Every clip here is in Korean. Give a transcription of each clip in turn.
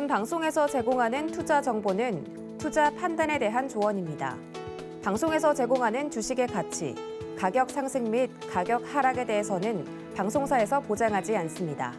본 방송에서 제공하는 투자 정보는 투자 판단에 대한 조언입니다. 방송에서 제공하는 주식의 가치, 가격 상승 및 가격 하락에 대해서는 방송사에서 보장하지 않습니다.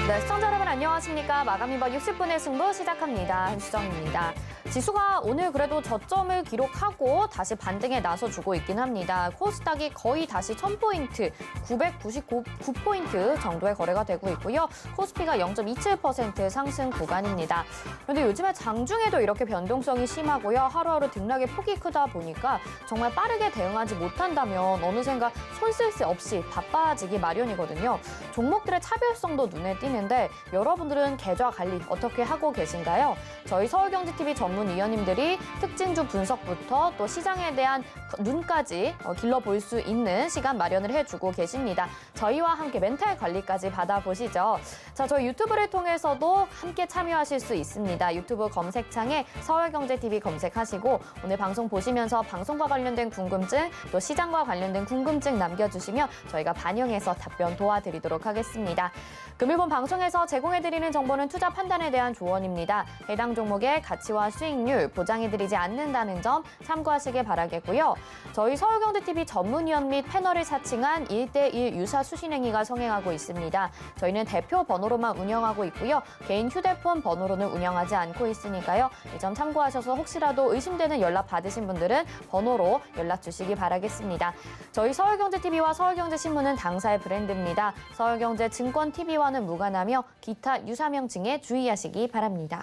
네, 시청자 여러분 안녕하십니까. 마감 이번 60분의 승부 시작합니다. 한수정입니다. 지수가 오늘 그래도 저점을 기록하고 다시 반등에 나서주고 있긴 합니다. 코스닥이 거의 다시 1000포인트, 999포인트 정도의 거래가 되고 있고요. 코스피가 0.27% 상승 구간입니다. 그런데 요즘에 장중에도 이렇게 변동성이 심하고요. 하루하루 등락의 폭이 크다 보니까 정말 빠르게 대응하지 못한다면 어느샌가 손쓸 새 없이 바빠지기 마련이거든요. 종목들의 차별성도 눈에 띄는데 여러분들은 계좌 관리 어떻게 하고 계신가요? 저희 서울경제TV 전문위원님들이 특징주 분석부터 또 시장에 대한 눈까지 길러볼 수 있는 시간 마련을 해주고 계십니다. 저희와 함께 멘탈 관리까지 받아보시죠. 자, 저희 유튜브를 통해서도 함께 참여하실 수 있습니다. 유튜브 검색창에 서울경제TV 검색하시고 오늘 방송 보시면서 방송과 관련된 궁금증 또 시장과 관련된 궁금증 남겨주시면 저희가 반영해서 답변 도와드리도록 하겠습니다. 금일본 방송에서 제공해드리는 정보는 투자 판단에 대한 조언입니다. 해당 종목의 가치와 수익률 보장해드리지 않는다는 점 참고하시길 바라겠고요. 저희 서울경제TV 전문위원 및 패널을 사칭한 1대1 유사 수신행위가 성행하고 있습니다. 저희는 대표 번호로만 운영하고 있고요. 개인 휴대폰 번호로는 운영하지 않고 있으니까요. 이 점 참고하셔서 혹시라도 의심되는 연락 받으신 분들은 번호로 연락 주시기 바라겠습니다. 저희 서울경제TV와 서울경제신문은 당사의 브랜드입니다. 서울경제증권TV와는 무관하며 기타 유사명칭에 주의하시기 바랍니다.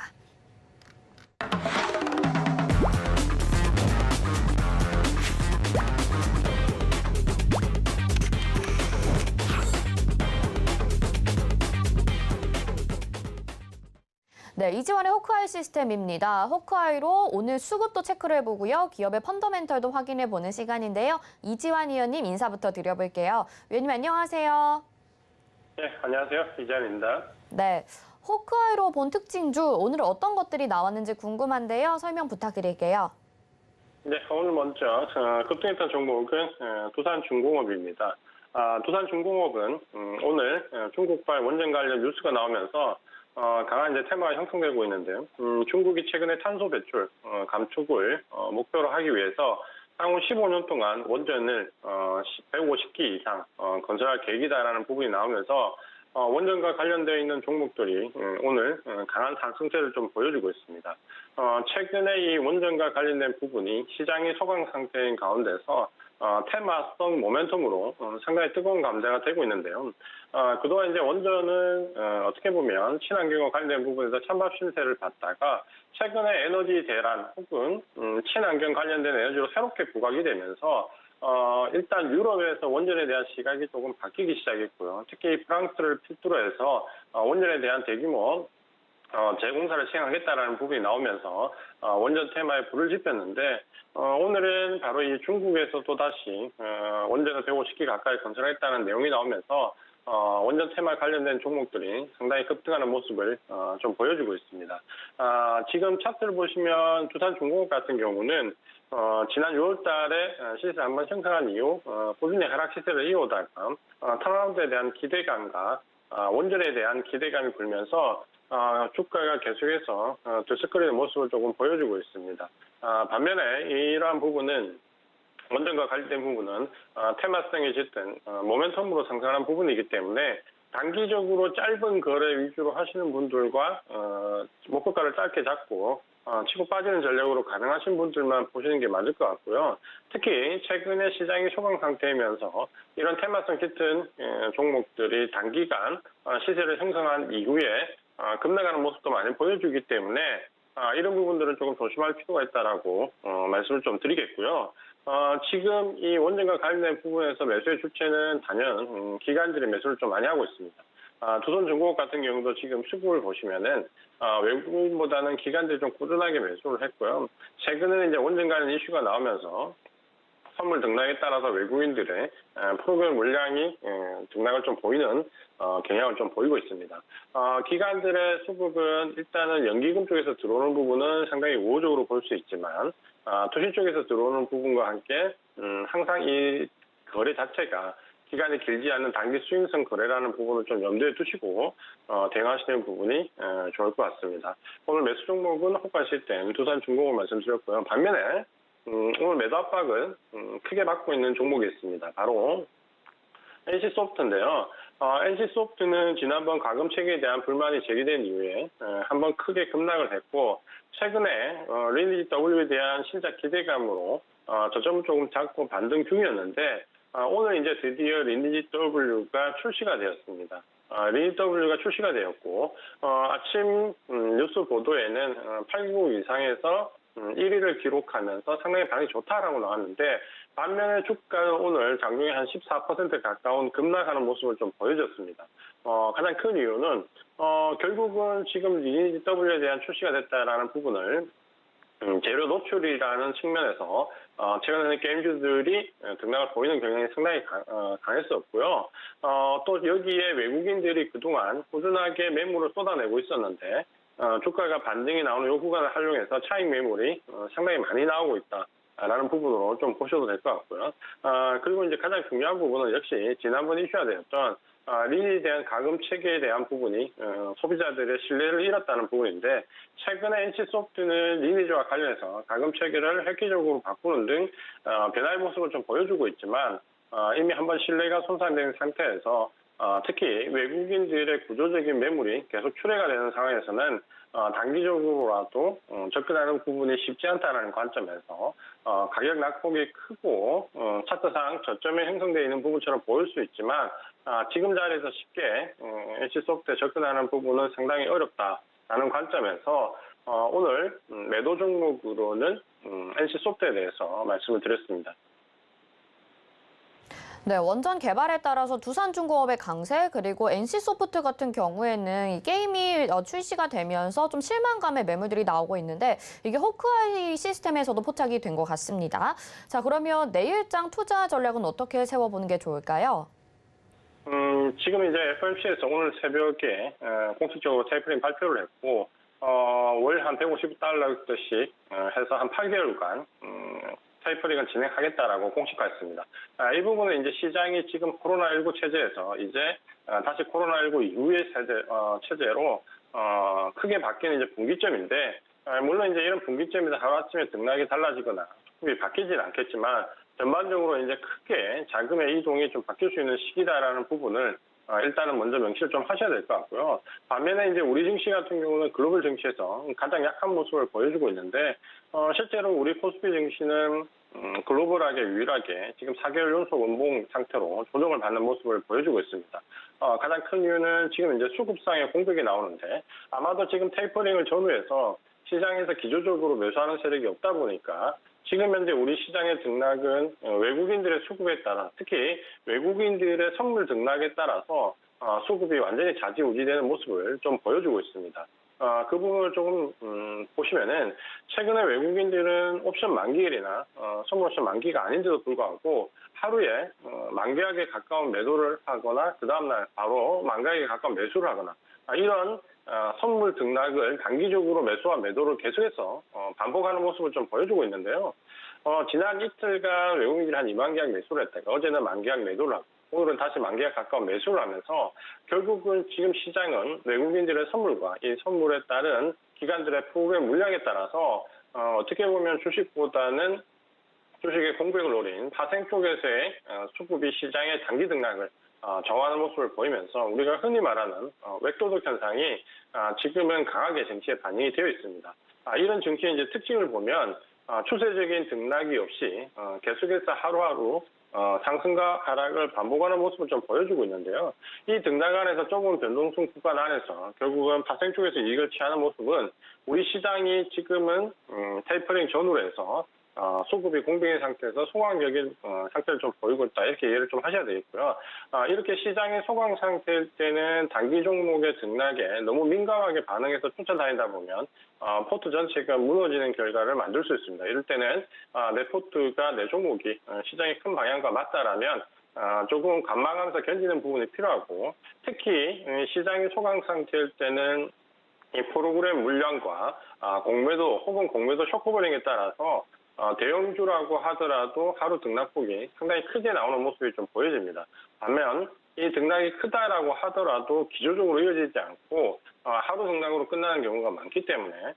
네, 이지환의 호크아이 시스템입니다. 호크아이로 오늘 수급도 체크를 해보고요. 기업의 펀더멘털도 확인해보는 시간인데요. 이지환 위원님 인사부터 드려볼게요. 위원님 안녕하세요. 네, 안녕하세요. 이지환입니다. 네, 호크아이로 본 특징주 오늘 어떤 것들이 나왔는지 궁금한데요. 설명 부탁드릴게요. 네, 오늘 먼저 급등했던 종목은 두산중공업입니다. 두산중공업은 오늘 중국발 원전 관련 뉴스가 나오면서 강한 테마가 형성되고 있는데요. 중국이 최근에 탄소 배출 감축을 목표로 하기 위해서 향후 15년 동안 원전을 150기 이상 건설할 계획이다라는 부분이 나오면서 원전과 관련되어 있는 종목들이 오늘 강한 상승세를 좀 보여주고 있습니다. 최근에 이 원전과 관련된 부분이 시장이 소강 상태인 가운데서 테마성 모멘텀으로 상당히 뜨거운 감자가 되고 있는데요. 그동안 원전은 어떻게 보면 친환경과 관련된 부분에서 찬밥 신세를 받다가 최근에 에너지 대란 혹은 친환경 관련된 에너지로 새롭게 부각이 되면서 일단 유럽에서 원전에 대한 시각이 조금 바뀌기 시작했고요. 특히 프랑스를 필두로 해서 원전에 대한 대규모 재공사를 시행하겠다라는 부분이 나오면서 원전 테마에 불을 지폈는데 오늘은 바로 이 중국에서 또다시 원전을 150기 가까이 건설하겠다는 내용이 나오면서 원전 테마 관련된 종목들이 상당히 급등하는 모습을 좀 보여주고 있습니다. 지금 차트를 보시면 두산중공업 같은 경우는 지난 6월 달에 시세를 한번 형성한 이후 꾸준히 하락 시세를 이어오다가 턴어라운드에 대한 기대감과 원전에 대한 기대감이 불면서 주가가 계속해서 들썩거리는 모습을 조금 보여주고 있습니다. 반면에 이러한 부분은 원전과 관련된 부분은 테마성이 짙은 모멘텀으로 상승하는 부분이기 때문에 단기적으로 짧은 거래 위주로 하시는 분들과 목표가를 짧게 잡고 치고 빠지는 전략으로 가능하신 분들만 보시는 게 맞을 것 같고요. 특히 최근에 시장이 소강 상태이면서 이런 테마성 짙은 종목들이 단기간 시세를 형성한 이후에 급락하는 모습도 많이 보여주기 때문에 이런 부분들은 조금 조심할 필요가 있다라고 말씀을 좀 드리겠고요. 지금 이 원전과 관련된 부분에서 매수의 주체는 단연 기관들이 매수를 좀 많이 하고 있습니다. 두산중공업 같은 경우도 지금 수급을 보시면은 외국인보다는 기관들이 좀 꾸준하게 매수를 했고요. 최근에는 원전 관련 이슈가 나오면서 선물 등락에 따라서 외국인들의 프로그램 물량이 등락을 좀 보이는 경향을 좀 보이고 있습니다. 기관들의 수급은 일단은 연기금 쪽에서 들어오는 부분은 상당히 우호적으로 볼 수 있지만 투신 쪽에서 들어오는 부분과 함께 항상 이 거래 자체가 기간이 길지 않은 단기 수익성 거래라는 부분을 좀 염두에 두시고 대응하시는 부분이 좋을 것 같습니다. 오늘 매수 종목은 호가 시스템, 두산중공업 말씀드렸고요. 반면에 오늘 매도 압박을 크게 받고 있는 종목이 있습니다. 바로 NC소프트인데요. NC소프트는 지난번 가금 체계에 대한 불만이 제기된 이후에 한번 크게 급락을 했고, 최근에 리니지 W에 대한 신작 기대감으로 저점을 조금 잡고 반등 중이었는데, 오늘 이제 드디어 리니지 W가 출시가 되었습니다. 리니지 W가 출시가 되었고, 아침 뉴스 보도에는 8개국 이상에서 1위를 기록하면서 상당히 반응이 좋다라고 나왔는데, 반면에 주가는 오늘 장중에 한 14% 가까운 급락하는 모습을 좀 보여줬습니다. 가장 큰 이유는 결국은 지금 리니지 W에 대한 출시가 됐다라는 부분을 재료 노출이라는 측면에서 최근에는 게임주들이 등락을 보이는 경향이 상당히 강했었고요. 또 여기에 외국인들이 그동안 꾸준하게 매물을 쏟아내고 있었는데 주가가 반등이 나오는 요 구간을 활용해서 차익 매물이 상당히 많이 나오고 있다라는 부분으로 좀 보셔도 될 것 같고요. 그리고 이제 가장 중요한 부분은 역시 지난번 이슈가 되었던 리니지에 대한 가금 체계에 대한 부분이 소비자들의 신뢰를 잃었다는 부분인데, 최근에 NC소프트는 리니지와 관련해서 가금 체계를 획기적으로 바꾸는 등 변화의 모습을 좀 보여주고 있지만 이미 한번 신뢰가 손상된 상태에서 특히 외국인들의 구조적인 매물이 계속 출회가 되는 상황에서는 단기적으로라도 접근하는 부분이 쉽지 않다는 관점에서 가격 낙폭이 크고 차트상 저점이 형성되어 있는 부분처럼 보일 수 있지만 지금 자리에서 쉽게 NC소프트에 접근하는 부분은 상당히 어렵다라는 관점에서 오늘 매도 종목으로는 NC소프트에 대해서 말씀을 드렸습니다. 네, 원전 개발에 따라서 두산중공업의 강세, 그리고 NC소프트 같은 경우에는 이 게임이 출시가 되면서 좀 실망감의 매물들이 나오고 있는데, 이게 호크아이 시스템에서도 포착이 된 것 같습니다. 자, 그러면 내일장 투자 전략은 어떻게 세워보는 게 좋을까요? 지금 이제 FOMC에서 오늘 새벽에 공식적으로 테이퍼링 발표를 했고, 월 한 150달러씩 해서 한 8개월간 테이퍼링을 진행하겠다라고 공식화했습니다. 이 부분은 이제 시장이 지금 코로나19 체제에서 이제 다시 코로나19 이후의 체제로 크게 바뀌는 이제 분기점인데, 물론 이제 이런 분기점에서 하루아침에 등락이 달라지거나 수급이 바뀌지는 않겠지만 전반적으로 이제 크게 자금의 이동이 좀 바뀔 수 있는 시기다라는 부분을 일단은 먼저 명시를 좀 하셔야 될 것 같고요. 반면에 이제 우리 증시 같은 경우는 글로벌 증시에서 가장 약한 모습을 보여주고 있는데, 실제로 우리 코스피 증시는 글로벌하게 유일하게 지금 4개월 연속 원봉 상태로 조정을 받는 모습을 보여주고 있습니다. 가장 큰 이유는 지금 이제 수급상의 공백이 나오는데, 아마도 지금 테이퍼링을 전후해서 시장에서 기조적으로 매수하는 세력이 없다 보니까 지금 현재 우리 시장의 등락은 외국인들의 수급에 따라, 특히 외국인들의 선물 등락에 따라서 수급이 완전히 좌지우지되는 모습을 좀 보여주고 있습니다. 그 부분을 조금 보시면은 최근에 외국인들은 옵션 만기일이나 선물 옵션 만기가 아닌데도 불구하고 하루에 만기약에 가까운 매도를 하거나 그 다음날 바로 만기약에 가까운 매수를 하거나 이런 선물 등락을 단기적으로 매수와 매도를 계속해서 반복하는 모습을 좀 보여주고 있는데요. 지난 이틀간 외국인들이 한 2만 계약 매수를 했다가 어제는 만 계약 매도를 하고 오늘은 다시 만 계약 가까운 매수를 하면서 결국은 지금 시장은 외국인들의 선물과 이 선물에 따른 기관들의 프로그램 물량에 따라서 어떻게 보면 주식보다는 주식의 공백을 노린 파생 쪽에서의 수급이 시장의 단기 등락을 정하는 모습을 보이면서 우리가 흔히 말하는 웹도덕 현상이 지금은 강하게 증시에 반영이 되어 있습니다. 이런 증시의 이제 특징을 보면 추세적인 등락이 없이 계속해서 하루하루 상승과 하락을 반복하는 모습을 좀 보여주고 있는데요. 이 등락 안에서 좁은 변동성 구간 안에서 결국은 파생 쪽에서 이익을 취하는 모습은 우리 시장이 지금은 테이퍼링 전후로 해서 수급이 공백인 상태에서 소강적인 상태를 좀 보이고 있다. 이렇게 이해를 좀 하셔야 되겠고요. 이렇게 시장이 소강 상태일 때는 단기 종목의 등락에 너무 민감하게 반응해서 쫓아다니다 보면 포트 전체가 무너지는 결과를 만들 수 있습니다. 이럴 때는 내 포트가 내 종목이 시장의 큰 방향과 맞다라면 조금 관망하면서 견디는 부분이 필요하고, 특히 시장이 소강 상태일 때는 이 프로그램 물량과 공매도 혹은 공매도 쇼커버링에 따라서 대형주라고 하더라도 하루 등락폭이 상당히 크게 나오는 모습이 좀 보여집니다. 반면 이 등락이 크다라고 하더라도 기조적으로 이어지지 않고 하루 등락으로 끝나는 경우가 많기 때문에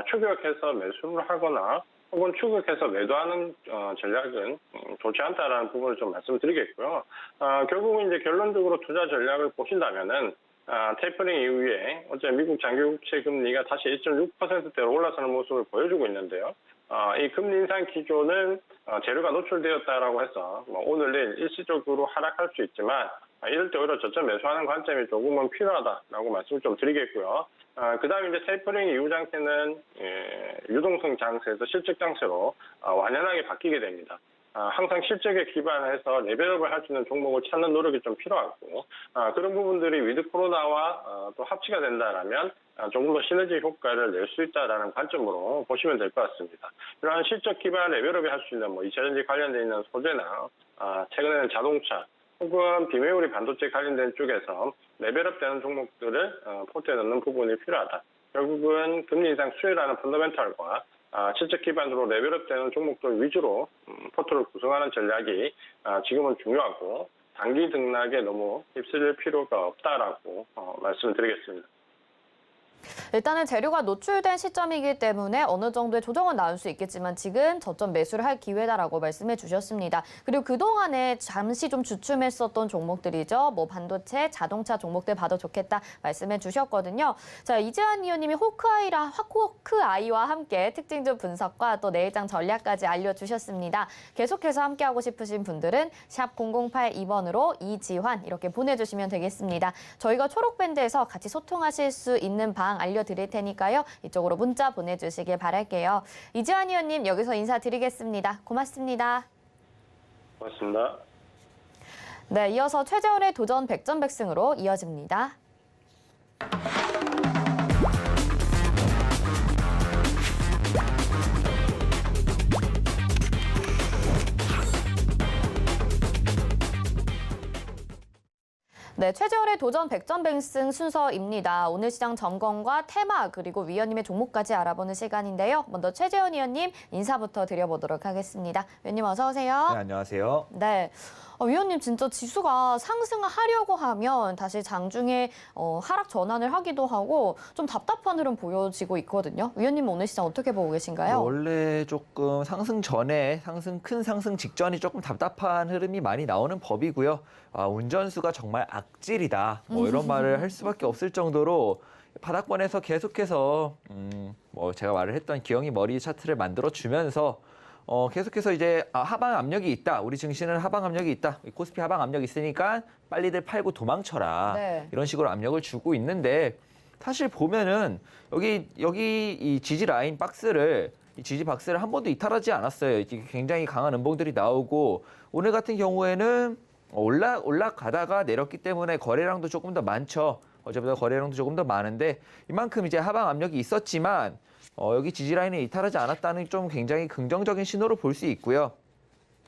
추격해서 매수를 하거나 혹은 추격해서 매도하는 전략은 좋지 않다라는 부분을 좀 말씀드리겠고요. 결국은 이제 결론적으로 투자 전략을 보신다면은 테이퍼링 이후에 어제 미국 장기국채 금리가 다시 1.6%대로 올라서는 모습을 보여주고 있는데요. 이 금리 인상 기조는 재료가 노출되었다라고 해서 오늘 내일 일시적으로 하락할 수 있지만 이럴 때 오히려 저점 매수하는 관점이 조금은 필요하다라고 말씀을 좀 드리겠고요. 그다음에 이제 테이퍼링 이후 장세는 유동성 장세에서 실적 장세로 완연하게 바뀌게 됩니다. 항상 실적에 기반해서 레벨업을 할 수 있는 종목을 찾는 노력이 좀 필요하고 그런 부분들이 위드 코로나와 또 합치가 된다라면 조금 더 시너지 효과를 낼 수 있다라는 관점으로 보시면 될 것 같습니다. 이러한 실적 기반 레벨업이 할 수 있는 2차전지 관련돼 있는 소재나 최근에는 자동차 혹은 비메모리 반도체 관련된 쪽에서 레벨업되는 종목들을 포트에 넣는 부분이 필요하다. 결국은 금리 인상 수혜라는 펀더멘탈과 실적 기반으로 레벨업되는 종목들 위주로 포트를 구성하는 전략이 지금은 중요하고 단기 등락에 너무 휩쓸릴 필요가 없다라고 말씀을 드리겠습니다. 일단은 재료가 노출된 시점이기 때문에 어느 정도의 조정은 나올 수 있겠지만 지금 저점 매수를 할 기회다라고 말씀해 주셨습니다. 그리고 그동안에 잠시 좀 주춤했었던 종목들이죠. 뭐 반도체, 자동차 종목들 봐도 좋겠다 말씀해 주셨거든요. 자, 이재환 위원님이 호크아이와 함께 특징주 분석과 또 내일장 전략까지 알려주셨습니다. 계속해서 함께하고 싶으신 분들은 샵 0082번으로 이지환 이렇게 보내주시면 되겠습니다. 저희가 초록밴드에서 같이 소통하실 수 있는 방 알려드릴 테니까요. 이쪽으로 문자 보내주시길 바랄게요. 이지환 의원님 여기서 인사드리겠습니다. 고맙습니다. 고맙습니다. 네, 이어서 최재원의 도전 백전백승으로 이어집니다. 네, 최재원의 도전 백전백승 순서입니다. 오늘 시장 점검과 테마 그리고 위원님의 종목까지 알아보는 시간인데요. 먼저 최재원 위원님 인사부터 드려보도록 하겠습니다. 위원님 어서 오세요. 네, 안녕하세요. 네. 위원님 진짜 지수가 상승하려고 하면 다시 장중에 하락 전환을 하기도 하고 좀 답답한 흐름 보여지고 있거든요. 위원님은 오늘 시장 어떻게 보고 계신가요? 원래 조금 상승 전에 큰 상승 직전이 조금 답답한 흐름이 많이 나오는 법이고요. 운전수가 정말 악질이다. 뭐 이런 말을 할 수밖에 없을 정도로 바닥권에서 계속해서 제가 말을 했던 기영이 머리 차트를 만들어 주면서 계속해서 이제 하방 압력이 있다. 우리 증시는 하방 압력이 있다. 코스피 하방 압력이 있으니까 빨리들 팔고 도망쳐라. 네. 이런 식으로 압력을 주고 있는데 사실 보면은 여기 이 지지 라인 박스를 이 지지 박스를 한 번도 이탈하지 않았어요. 이게 굉장히 강한 음봉들이 나오고 오늘 같은 경우에는 올라가다가 내렸기 때문에 거래량도 조금 더 많죠. 어제보다 거래량도 조금 더 많은데 이만큼 이제 하방 압력이 있었지만 여기 지지 라인에 이탈하지 않았다는 좀 굉장히 긍정적인 신호로 볼 수 있고요.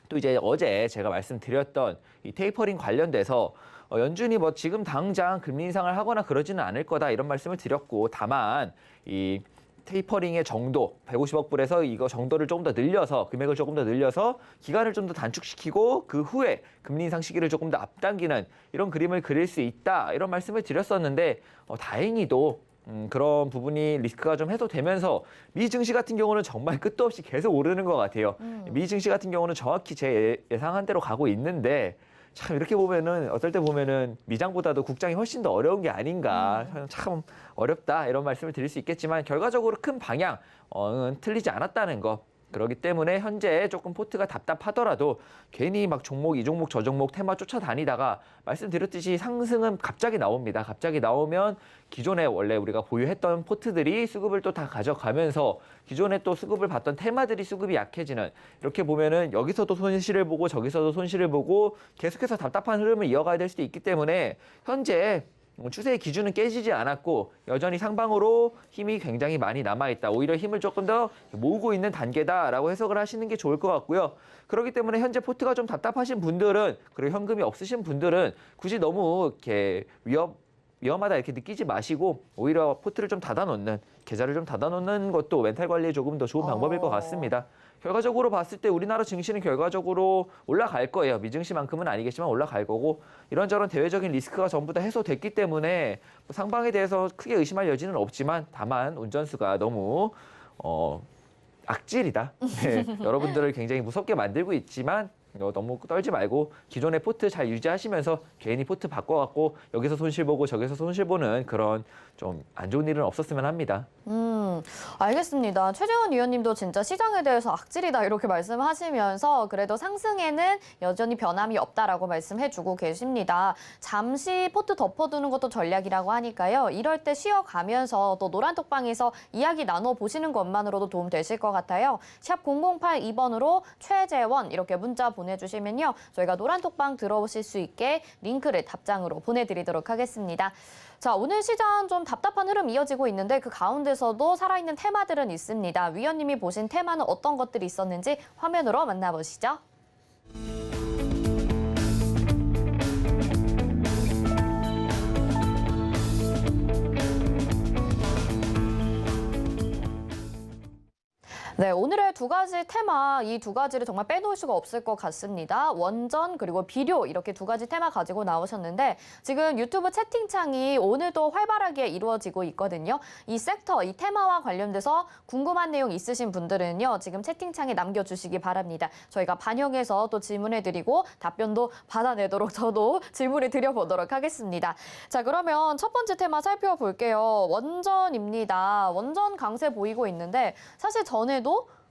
또 이제 어제 제가 말씀드렸던 이 테이퍼링 관련돼서 연준이 뭐 지금 당장 금리 인상을 하거나 그러지는 않을 거다 이런 말씀을 드렸고 다만 이 테이퍼링의 정도 150억 불에서 이거 정도를 조금 더 늘려서 금액을 조금 더 늘려서 기간을 좀 더 단축시키고 그 후에 금리 인상 시기를 조금 더 앞당기는 이런 그림을 그릴 수 있다 이런 말씀을 드렸었는데 다행히도 그런 부분이 리스크가 좀 해소되면서 미 증시 같은 경우는 정말 끝도 없이 계속 오르는 것 같아요. 미 증시 같은 경우는 정확히 제 예상한 대로 가고 있는데 참 이렇게 보면은 어떨 때 보면은 미장보다도 국장이 훨씬 더 어려운 게 아닌가 참 어렵다 이런 말씀을 드릴 수 있겠지만 결과적으로 큰 방향은 틀리지 않았다는 거. 그렇기 때문에 현재 조금 포트가 답답하더라도 괜히 막 종목, 이 종목, 저 종목 테마 쫓아다니다가 말씀드렸듯이 상승은 갑자기 나옵니다. 갑자기 나오면 기존에 원래 우리가 보유했던 포트들이 수급을 또 다 가져가면서 기존에 또 수급을 받던 테마들이 수급이 약해지는 이렇게 보면은 여기서도 손실을 보고 저기서도 손실을 보고 계속해서 답답한 흐름을 이어가야 될 수도 있기 때문에 현재 추세의 기준은 깨지지 않았고 여전히 상방으로 힘이 굉장히 많이 남아있다. 오히려 힘을 조금 더 모으고 있는 단계다라고 해석을 하시는 게 좋을 것 같고요. 그렇기 때문에 현재 포트가 좀 답답하신 분들은 그리고 현금이 없으신 분들은 굳이 너무 이렇게 위험하다 이렇게 느끼지 마시고 오히려 포트를 좀 닫아놓는 계좌를 좀 닫아놓는 것도 멘탈 관리에 조금 더 좋은 방법일 것 같습니다. 결과적으로 봤을 때 우리나라 증시는 결과적으로 올라갈 거예요. 미증시만큼은 아니겠지만 올라갈 거고 이런저런 대외적인 리스크가 전부 다 해소됐기 때문에 상방에 대해서 크게 의심할 여지는 없지만 다만 운전수가 너무 악질이다. 네, 여러분들을 굉장히 무섭게 만들고 있지만 너무 떨지 말고 기존의 포트 잘 유지하시면서 괜히 포트 바꿔갖고 여기서 손실 보고 저기서 손실 보는 그런 좀 안 좋은 일은 없었으면 합니다. 알겠습니다. 최재원 위원님도 진짜 시장에 대해서 악질이다 이렇게 말씀하시면서 그래도 상승에는 여전히 변함이 없다라고 말씀해주고 계십니다. 잠시 포트 덮어두는 것도 전략이라고 하니까요. 이럴 때 쉬어가면서 또 노란톡방에서 이야기 나눠보시는 것만으로도 도움 되실 것 같아요. 샵 0082번으로 최재원 이렇게 문자 보내주시면요. 저희가 노란톡방 들어오실 수 있게 링크를 답장으로 보내드리도록 하겠습니다. 자, 오늘 시장 좀 답답한 흐름 이어지고 있는데 그 가운데서도 살아있는 테마들은 있습니다. 위원님이 보신 테마는 어떤 것들이 있었는지 화면으로 만나보시죠. 네, 오늘의 두 가지 테마, 이 두 가지를 정말 빼놓을 수가 없을 것 같습니다. 원전 그리고 비료 이렇게 두 가지 테마 가지고 나오셨는데 지금 유튜브 채팅창이 오늘도 활발하게 이루어지고 있거든요. 이 섹터, 이 테마와 관련돼서 궁금한 내용 있으신 분들은요. 지금 채팅창에 남겨주시기 바랍니다. 저희가 반영해서 또 질문해드리고 답변도 받아내도록 저도 질문을 드려보도록 하겠습니다. 자, 그러면 첫 번째 테마 살펴볼게요. 원전입니다. 원전 강세 보이고 있는데 사실 전에도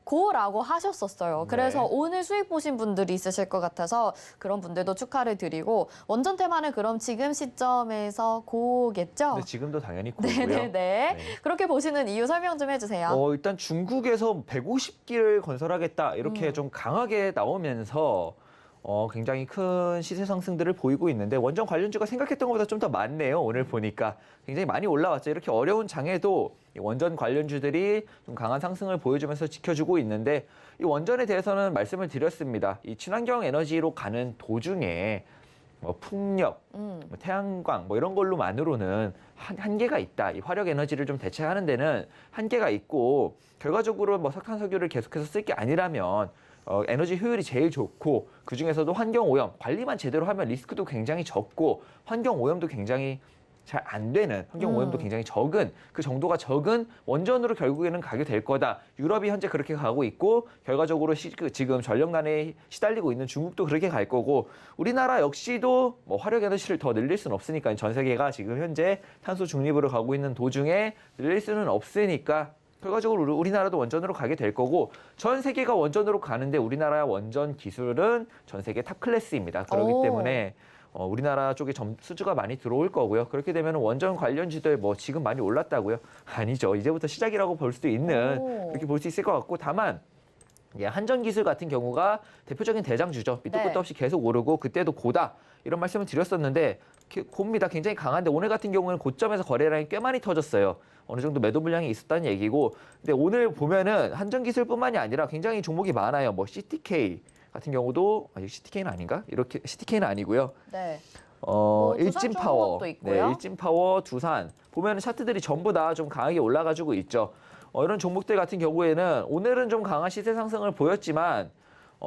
고라고 하셨었어요. 그래서 네. 오늘 수익 보신 분들이 있으실 것 같아서 그런 분들도 축하를 드리고 원전 테마는 그럼 지금 시점에서 고겠죠? 근데 지금도 당연히 고고요. 네네네. 네. 그렇게 보시는 이유 설명 좀 해주세요. 일단 중국에서 150기를 건설하겠다 이렇게 좀 강하게 나오면서 굉장히 큰 시세 상승들을 보이고 있는데 원전 관련주가 생각했던 것보다 좀 더 많네요. 오늘 보니까 굉장히 많이 올라왔죠. 이렇게 어려운 장에도 이 원전 관련주들이 좀 강한 상승을 보여주면서 지켜주고 있는데 이 원전에 대해서는 말씀을 드렸습니다. 이 친환경 에너지로 가는 도중에 뭐 풍력, 뭐 태양광 뭐 이런 걸로만으로는 한계가 있다. 이 화력 에너지를 좀 대체하는 데는 한계가 있고 결과적으로 뭐 석탄석유를 계속해서 쓸 게 아니라면 에너지 효율이 제일 좋고 그중에서도 환경 오염 관리만 제대로 하면 리스크도 굉장히 적고 환경 오염도 굉장히 잘 안 되는 환경 오염도 굉장히 적은 그 정도가 적은 원전으로 결국에는 가게 될 거다. 유럽이 현재 그렇게 가고 있고 결과적으로 지금 전력난에 시달리고 있는 중국도 그렇게 갈 거고 우리나라 역시도 뭐 화력 에너지를 더 늘릴 수는 없으니까 전 세계가 지금 현재 탄소 중립으로 가고 있는 도중에 늘릴 수는 없으니까 결과적으로 우리나라도 원전으로 가게 될 거고 전 세계가 원전으로 가는데 우리나라 원전 기술은 전 세계 탑 클래스입니다. 그렇기 때문에 우리나라 쪽에 수주가 많이 들어올 거고요. 그렇게 되면 원전 관련주들 뭐 지금 많이 올랐다고요? 아니죠. 이제부터 시작이라고 볼 수도 있는 그렇게 볼 수 있을 것 같고 다만 한전기술 같은 경우가 대표적인 대장주죠. 밑도 끝도 없이 계속 오르고 그때도 고다. 이런 말씀을 드렸었는데 고입니다. 굉장히 강한데 오늘 같은 경우는 고점에서 거래량이 꽤 많이 터졌어요. 어느 정도 매도 물량이 있었다는 얘기고 근데 오늘 보면은 한전기술뿐만이 아니라 굉장히 종목이 많아요. 뭐 CTK 같은 경우도 CTK는 아닌가? 이렇게 CTK는 아니고요. 네. 일진파워, 두산 있고요. 일진파워, 두산 보면은 차트들이 전부 다 좀 강하게 올라가지고 있죠. 이런 종목들 같은 경우에는 오늘은 좀 강한 시세 상승을 보였지만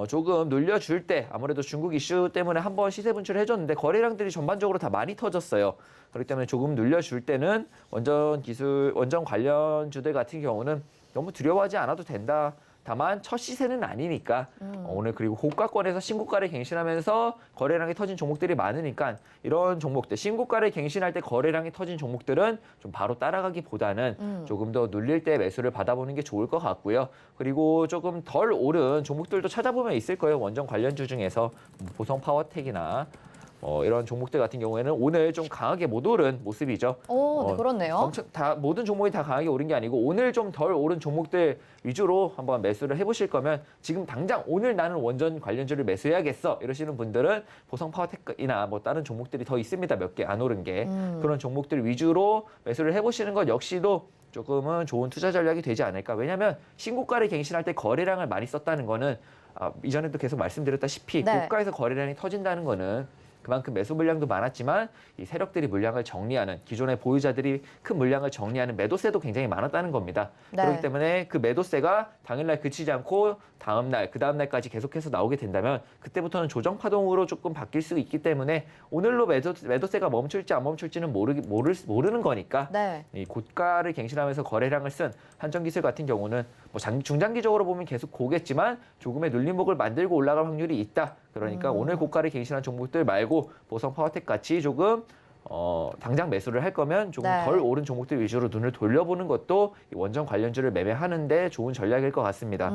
조금 눌려줄 때 아무래도 중국 이슈 때문에 한번 시세 분출을 해줬는데 거래량들이 전반적으로 다 많이 터졌어요. 그렇기 때문에 조금 눌려줄 때는 원전 관련주들 같은 경우는 너무 두려워하지 않아도 된다. 다만 첫 시세는 아니니까 오늘 그리고 고가권에서 신고가를 갱신하면서 거래량이 터진 종목들이 많으니까 이런 종목들 신고가를 갱신할 때 거래량이 터진 종목들은 좀 바로 따라가기보다는 조금 더 눌릴 때 매수를 받아보는 게 좋을 것 같고요. 그리고 조금 덜 오른 종목들도 찾아보면 있을 거예요. 원전 관련주 중에서 보성 파워텍이나 이런 종목들 같은 경우에는 오늘 좀 강하게 못 오른 모습이죠. 네, 그렇네요. 모든 종목이 다 강하게 오른 게 아니고 오늘 좀 덜 오른 종목들 위주로 한번 매수를 해보실 거면 지금 당장 오늘 나는 원전 관련주를 매수해야겠어 이러시는 분들은 보성 파워텍이나 뭐 다른 종목들이 더 있습니다. 몇 개 안 오른 게 그런 종목들 위주로 매수를 해보시는 것 역시도 조금은 좋은 투자 전략이 되지 않을까. 왜냐하면 신고가를 갱신할 때 거래량을 많이 썼다는 거는 이전에도 계속 말씀드렸다시피 고가에서 거래량이 터진다는 거는 그만큼 매수 물량도 많았지만 이 세력들이 물량을 정리하는 기존의 보유자들이 큰 물량을 정리하는 매도세도 굉장히 많았다는 겁니다. 네. 그렇기 때문에 그 매도세가 당일날 그치지 않고 다음날, 그 다음날까지 계속해서 나오게 된다면 그때부터는 조정 파동으로 조금 바뀔 수 있기 때문에 오늘로 매도세가 멈출지 안 멈출지는 모르는 거니까 네. 이 고가를 갱신하면서 거래량을 쓴 한정기술 같은 경우는 뭐 중장기적으로 보면 계속 고겠지만 조금의 눌림목을 만들고 올라갈 확률이 있다. 그러니까 오늘 고가를 갱신한 종목들 말고 보성 파워텍 같이 조금 당장 매수를 할 거면 조금 네. 덜 오른 종목들 위주로 눈을 돌려보는 것도 이 원전 관련주를 매매하는데 좋은 전략일 것 같습니다.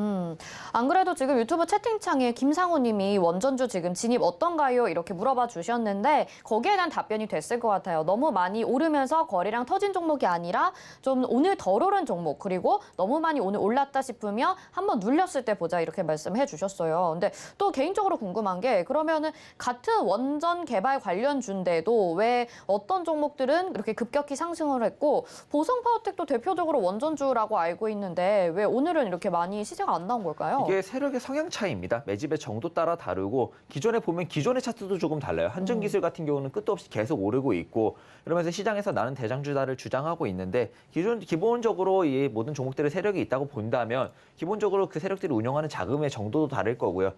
안 그래도 지금 유튜브 채팅창에 김상호 님이 원전주 지금 진입 어떤가요? 이렇게 물어봐 주셨는데 거기에 대한 답변이 됐을 것 같아요. 너무 많이 오르면서 거래량 터진 종목이 아니라 좀 오늘 덜 오른 종목 그리고 너무 많이 오늘 올랐다 싶으면 한번 눌렸을 때 보자 이렇게 말씀해 주셨어요. 근데 또 개인적으로 궁금한 게 그러면은 같은 원전 개발 관련주인데도 왜 어떤 종목들은 이렇게 급격히 상승을 했고 보성 파워텍도 대표적으로 원전주라고 알고 있는데 왜 오늘은 이렇게 많이 시세가 안 나온 걸까요? 이게 세력의 성향 차이입니다. 매집의 정도 따라 다르고 기존에 보면 기존의 차트도 조금 달라요. 한전기술 같은 경우는 끝도 없이 계속 오르고 있고 이러면서 시장에서 나는 대장주다를 주장하고 있는데 기본적으로 이 모든 종목들의 세력이 있다고 본다면 기본적으로 그 세력들이 운영하는 자금의 정도도 다를 거고요.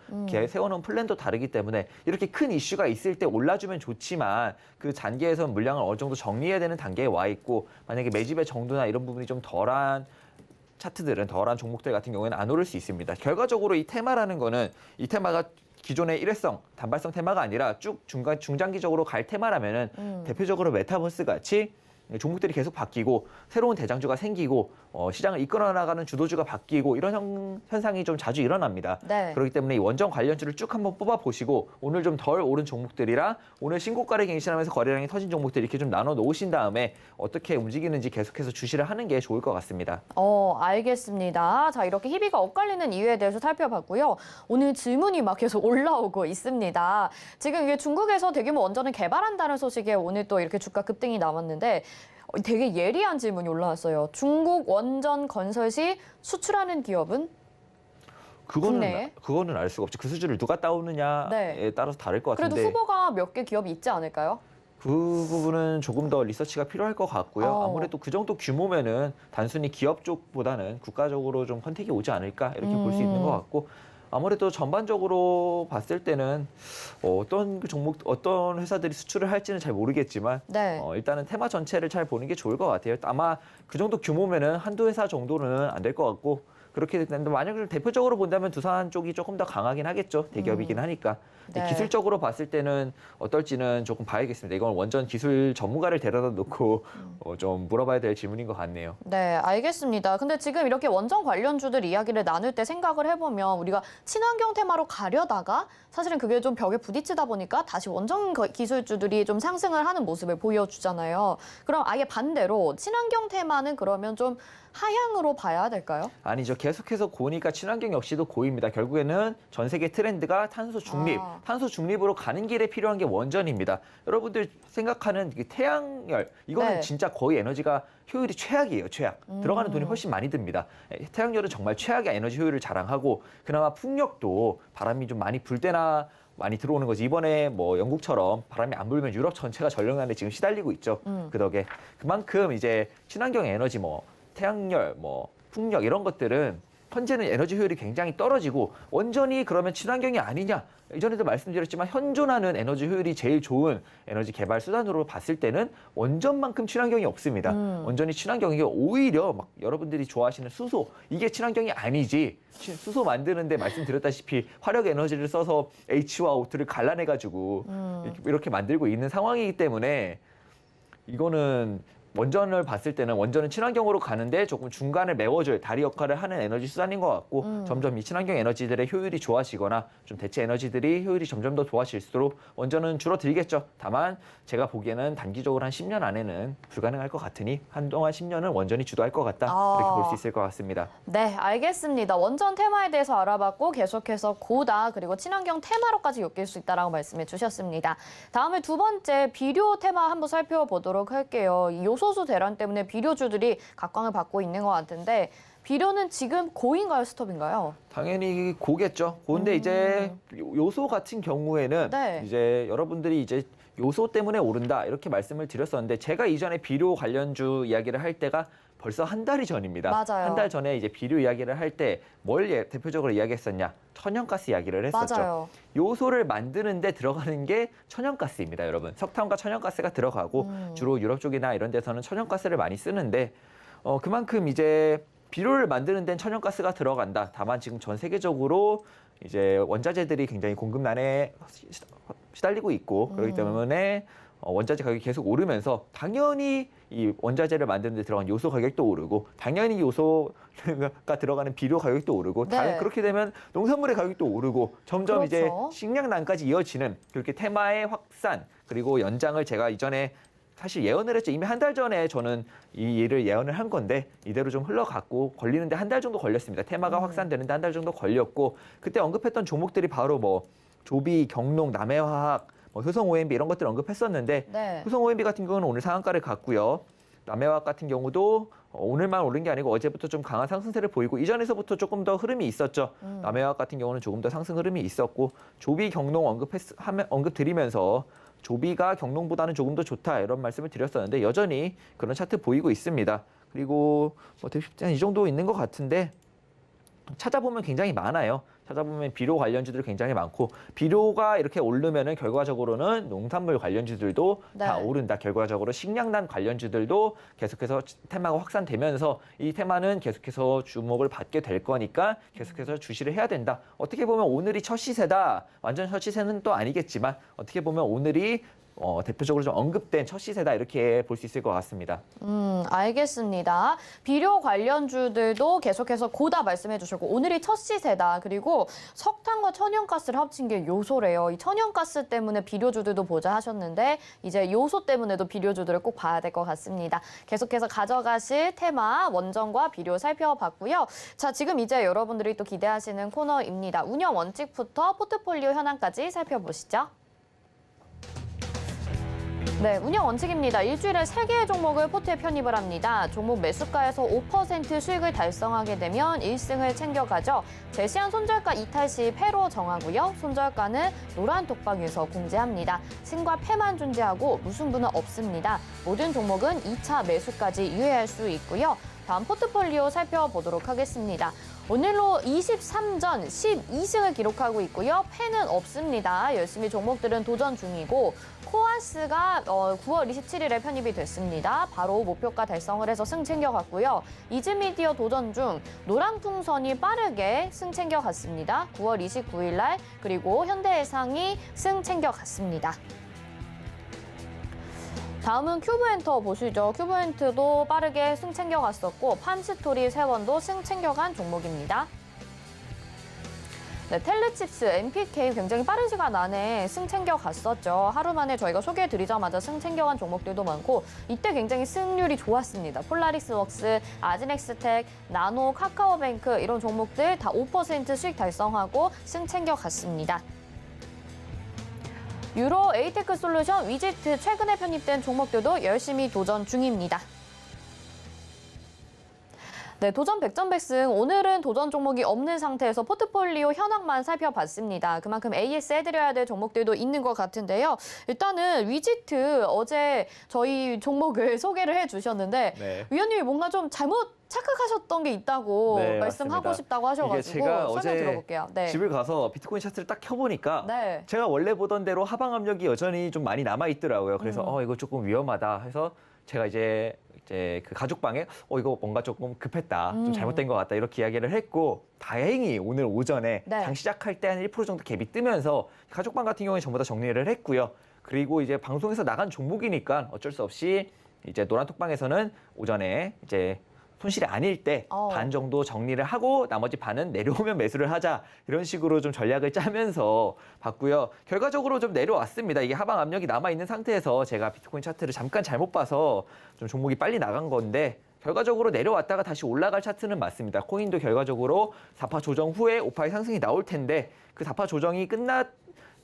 세워놓은 플랜도 다르기 때문에 이렇게 큰 이슈가 있을 때 올라주면 좋지만 그 단계에서 물량을 어느 정도 정리해야 되는 단계에 와 있고 만약에 매집의 정도나 이런 부분이 좀 덜한 차트들은 덜한 종목들 같은 경우에는 안 오를 수 있습니다. 결과적으로 이 테마라는 거는 이 테마가 기존의 일회성, 단발성 테마가 아니라 쭉 중장기적으로 갈 테마라면은 대표적으로 메타버스 같이 종목들이 계속 바뀌고 새로운 대장주가 생기고 시장을 이끌어 나가는 주도주가 바뀌고 이런 현상이 좀 자주 일어납니다. 네. 그렇기 때문에 이 원전 관련주를 쭉 한번 뽑아 보시고 오늘 좀 덜 오른 종목들이랑 오늘 신고가를 갱신하면서 거래량이 터진 종목들 이렇게 좀 나눠 놓으신 다음에 어떻게 움직이는지 계속해서 주시를 하는 게 좋을 것 같습니다. 알겠습니다. 자, 이렇게 희비가 엇갈리는 이유에 대해서 살펴봤고요. 오늘 질문이 막 계속 올라오고 있습니다. 지금 이게 중국에서 대규모 원전을 개발한다는 소식에 오늘 또 이렇게 주가 급등이 나왔는데 되게 예리한 질문이 올라왔어요. 중국 원전 건설 시 수출하는 기업은? 국내에? 그거는 알 수가 없죠. 그 수주를 누가 따오느냐에 네. 따라서 다를 것 그래도 같은데 후보가 몇 개 기업이 있지 않을까요? 그 부분은 조금 더 리서치가 필요할 것 같고요. 아무래도 그 정도 규모면은 단순히 기업 쪽보다는 국가적으로 좀 선택이 오지 않을까 이렇게 볼 수 있는 것 같고 아무래도 전반적으로 봤을 때는 어떤 그 종목, 어떤 회사들이 수출을 할지는 잘 모르겠지만 네. 일단은 테마 전체를 잘 보는 게 좋을 것 같아요. 아마 그 정도 규모면은 한두 회사 정도는 안 될 것 같고 그렇게 되는데 만약에 대표적으로 본다면 두산 쪽이 조금 더 강하긴 하겠죠. 대기업이긴 하니까. 네. 기술적으로 봤을 때는 어떨지는 조금 봐야겠습니다. 이건 원전 기술 전문가를 데려다 놓고 좀 물어봐야 될 질문인 것 같네요. 네, 알겠습니다. 근데 지금 이렇게 원전 관련주들 이야기를 나눌 때 생각을 해보면 우리가 친환경 테마로 가려다가 사실은 그게 좀 벽에 부딪히다 보니까 다시 원전 기술주들이 좀 상승을 하는 모습을 보여주잖아요. 그럼 아예 반대로 친환경 테마는 그러면 좀 하향으로 봐야 될까요? 아니죠. 계속해서 고니까 친환경 역시도 고입니다. 결국에는 전 세계 트렌드가 탄소 중립, 탄소 중립으로 가는 길에 필요한 게 원전입니다. 여러분들 생각하는 그 태양열, 이거는 네. 진짜 거의 에너지가 효율이 최악이에요. 최악. 들어가는 돈이 훨씬 많이 듭니다. 태양열은 정말 최악의 에너지 효율을 자랑하고 그나마 풍력도 바람이 좀 많이 불 때나 많이 들어오는 거지. 이번에 뭐 영국처럼 바람이 안 불면 유럽 전체가 전력난에 지금 시달리고 있죠. 그 덕에. 그만큼 이제 친환경 에너지 태양열, 풍력 이런 것들은 현재는 에너지 효율이 굉장히 떨어지고 원전이 그러면 친환경이 아니냐? 이전에도 말씀드렸지만 현존하는 에너지 효율이 제일 좋은 에너지 개발 수단으로 봤을 때는 원전만큼 친환경이 없습니다. 원전이 친환경이 오히려 막 여러분들이 좋아하시는 수소 이게 친환경이 아니지. 수소 만드는데 말씀드렸다시피 화력 에너지를 써서 H와 O2를 갈라내가지고 이렇게 만들고 있는 상황이기 때문에 이거는 원전을 봤을 때는 원전은 친환경으로 가는데 조금 중간을 메워줄 다리 역할을 하는 에너지 수단인 것 같고 점점 이 친환경 에너지들의 효율이 좋아지거나 좀 대체 에너지들이 효율이 점점 더 좋아질수록 원전은 줄어들겠죠. 다만 제가 보기에는 단기적으로 한 10년 안에는 불가능할 것 같으니 한동안 10년은 원전이 주도할 것 같다. 이렇게 볼 수 있을 것 같습니다. 네, 알겠습니다. 원전 테마에 대해서 알아봤고 계속해서 고다 그리고 친환경 테마로까지 엮일 수 있다라고 말씀해 주셨습니다. 다음에 두 번째 비료 테마 한번 살펴보도록 할게요. 이 요소수 대란 때문에 비료주들이 각광을 받고 있는 것 같은데 비료는 지금 고인가요, 스톱인가요? 당연히 고겠죠. 고인데 이제 요소 같은 경우에는 네. 이제 여러분들이 이제 요소 때문에 오른다 이렇게 말씀을 드렸었는데 제가 이전에 비료 관련주 이야기를 할 때가 벌써 한 달이 전입니다. 맞아요. 한 달 전에 이제 비료 이야기를 할 때 뭘 대표적으로 이야기했었냐? 천연가스 이야기를 했었죠. 맞아요. 요소를 만드는데 들어가는 게 천연가스입니다, 여러분. 석탄과 천연가스가 들어가고 주로 유럽 쪽이나 이런 데서는 천연가스를 많이 쓰는데 그만큼 이제 비료를 만드는 데는 천연가스가 들어간다. 다만 지금 전 세계적으로 이제 원자재들이 굉장히 공급난에 시달리고 있고 그렇기 때문에 원자재 가격이 계속 오르면서 당연히 이 원자재를 만드는 데 들어간 요소 가격도 오르고 당연히 요소가 들어가는 비료 가격도 오르고 네. 그렇게 되면 농산물의 가격도 오르고 점점 그렇죠. 이제 식량난까지 이어지는 그렇게 테마의 확산 그리고 연장을 제가 이전에 사실 예언을 했죠. 이미 한 달 전에 저는 이 일을 예언을 한 건데 이대로 좀 흘러갔고 걸리는데 한 달 정도 걸렸습니다. 테마가 확산되는데 한 달 정도 걸렸고 그때 언급했던 종목들이 바로 뭐 조비, 경농, 남해화학, 효성 OMB 이런 것들 언급했었는데 네. 효성 OMB 같은 경우는 오늘 상한가를 갔고요. 남해화학 같은 경우도 오늘만 오른 게 아니고 어제부터 좀 강한 상승세를 보이고 이전에서부터 조금 더 흐름이 있었죠. 남해화학 같은 경우는 조금 더 상승 흐름이 있었고 조비, 경농 언급 드리면서 조비가 경농보다는 조금 더 좋다 이런 말씀을 드렸었는데 여전히 그런 차트 보이고 있습니다. 그리고 이 정도 있는 것 같은데 찾아보면 굉장히 많아요. 찾아보면 비료 관련주들이 굉장히 많고 비료가 이렇게 오르면은 결과적으로는 농산물 관련주들도 네. 다 오른다. 결과적으로 식량난 관련주들도 계속해서 테마가 확산되면서 이 테마는 계속해서 주목을 받게 될 거니까 계속해서 주시를 해야 된다. 어떻게 보면 오늘이 첫 시세다. 완전 첫 시세는 또 아니겠지만 어떻게 보면 오늘이 대표적으로 좀 언급된 첫 시세다 이렇게 볼 수 있을 것 같습니다. 알겠습니다. 비료 관련주들도 계속해서 고다 말씀해 주셨고 오늘이 첫 시세다. 그리고 석탄과 천연가스를 합친 게 요소래요. 이 천연가스 때문에 비료주들도 보자 하셨는데 이제 요소 때문에도 비료주들을 꼭 봐야 될 것 같습니다. 계속해서 가져가실 테마 원전과 비료 살펴봤고요. 자, 지금 이제 여러분들이 또 기대하시는 코너입니다. 운영 원칙부터 포트폴리오 현황까지 살펴보시죠. 네, 운영 원칙입니다. 일주일에 3개의 종목을 포트에 편입을 합니다. 종목 매수가에서 5% 수익을 달성하게 되면 1승을 챙겨가죠. 제시한 손절가 이탈 시 패로 정하고요. 손절가는 노란 톡방에서 공지합니다. 승과 패만 존재하고 무승부는 없습니다. 모든 종목은 2차 매수까지 유예할 수 있고요. 다음 포트폴리오 살펴보도록 하겠습니다. 오늘로 23전 12승을 기록하고 있고요. 패는 없습니다. 열심히 종목들은 도전 중이고 코아스가 9월 27일에 편입이 됐습니다. 바로 목표가 달성을 해서 승 챙겨갔고요. 이즈미디어 도전 중 노랑풍선이 빠르게 승 챙겨갔습니다. 9월 29일 날 그리고 현대해상이 승 챙겨갔습니다. 다음은 큐브엔터 보시죠. 큐브엔트도 빠르게 승 챙겨갔었고 판스토리 세원도 승 챙겨간 종목입니다. 네, 텔레칩스, MPK 굉장히 빠른 시간 안에 승 챙겨갔었죠. 하루 만에 저희가 소개해드리자마자 승 챙겨간 종목들도 많고 이때 굉장히 승률이 좋았습니다. 폴라리스웍스, 아진엑스텍, 나노, 카카오뱅크 이런 종목들 다 5% 수익 달성하고 승 챙겨갔습니다. 유로, 에이테크 솔루션, 위지트 최근에 편입된 종목들도 열심히 도전 중입니다. 네, 도전 100전100승. 오늘은 도전 종목이 없는 상태에서 포트폴리오 현황만 살펴봤습니다. 그만큼 AS 해드려야 될 종목들도 있는 것 같은데요. 일단은 위지트 어제 저희 종목을 소개를 해주셨는데 네. 위원님이 뭔가 좀 잘못 착각하셨던 게 있다고 네, 말씀하고 맞습니다. 싶다고 하셔가지고 이게 제가 설명 어제 들어볼게요. 네. 집을 가서 비트코인 차트를 딱 켜보니까 네. 제가 원래 보던 대로 하방 압력이 여전히 좀 많이 남아 있더라고요. 그래서 이거 조금 위험하다 해서 제가 이제 그 가족방에 이거 뭔가 조금 급했다, 좀 잘못된 것 같다 이렇게 이야기를 했고 다행히 오늘 오전에 네. 장 시작할 때 한 1% 정도 갭이 뜨면서 가족방 같은 경우에 전부 다 정리를 했고요. 그리고 이제 방송에서 나간 종목이니까 어쩔 수 없이 이제 노란톡방에서는 오전에 이제 손실이 아닐 때 반 정도 정리를 하고 나머지 반은 내려오면 매수를 하자 이런 식으로 좀 전략을 짜면서 봤고요. 결과적으로 좀 내려왔습니다. 이게 하방 압력이 남아있는 상태에서 제가 비트코인 차트를 잠깐 잘못 봐서 좀 종목이 빨리 나간 건데 결과적으로 내려왔다가 다시 올라갈 차트는 맞습니다. 코인도 결과적으로 4파 조정 후에 5파의 상승이 나올 텐데 그 4파 조정이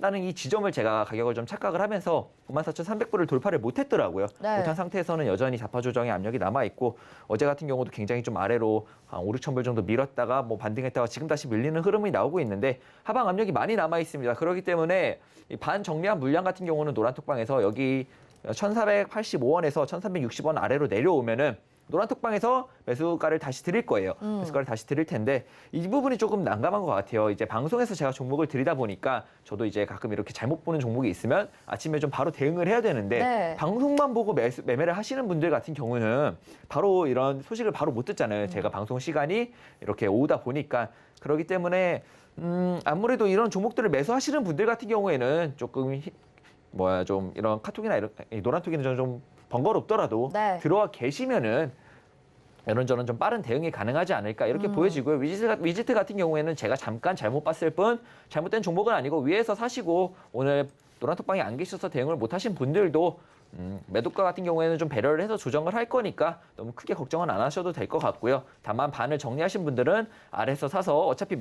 라는 이 지점을 제가 가격을 좀 착각을 하면서 54,300불을 돌파를 못했더라고요. 네. 못한 상태에서는 여전히 자파 조정의 압력이 남아있고 어제 같은 경우도 굉장히 좀 아래로 한 5, 6천 불 정도 밀었다가 뭐 반등했다가 지금 다시 밀리는 흐름이 나오고 있는데 하방 압력이 많이 남아있습니다. 그렇기 때문에 이 반정리한 물량 같은 경우는 노란톡방에서 여기 1,485원에서 1,360원 아래로 내려오면은 노란톡방에서 매수가를 다시 드릴 거예요. 매수가를 다시 드릴 텐데 이 부분이 조금 난감한 것 같아요. 이제 방송에서 제가 종목을 드리다 보니까 저도 이제 가끔 이렇게 잘못 보는 종목이 있으면 아침에 좀 바로 대응을 해야 되는데 네. 방송만 보고 매매를 하시는 분들 같은 경우는 바로 이런 소식을 바로 못 듣잖아요. 제가 방송 시간이 이렇게 오다 보니까 그렇기 때문에 아무래도 이런 종목들을 매수하시는 분들 같은 경우에는 조금 좀 이런 카톡이나 이런 노란톡이는 좀 번거롭더라도 네. 들어와 계시면은 이런저런 좀 빠른 대응이 가능하지 않을까 이렇게 보여지고요. 위지트 같은 경우에는 제가 잠깐 잘못 봤을 뿐 잘못된 종목은 아니고 위에서 사시고 오늘 노란톡방에 안 계셔서 대응을 못 하신 분들도 매도가 같은 경우에는 좀 배려를 해서 조정을 할 거니까 너무 크게 걱정은 안 하셔도 될 것 같고요. 다만 반을 정리하신 분들은 아래에서 사서 어차피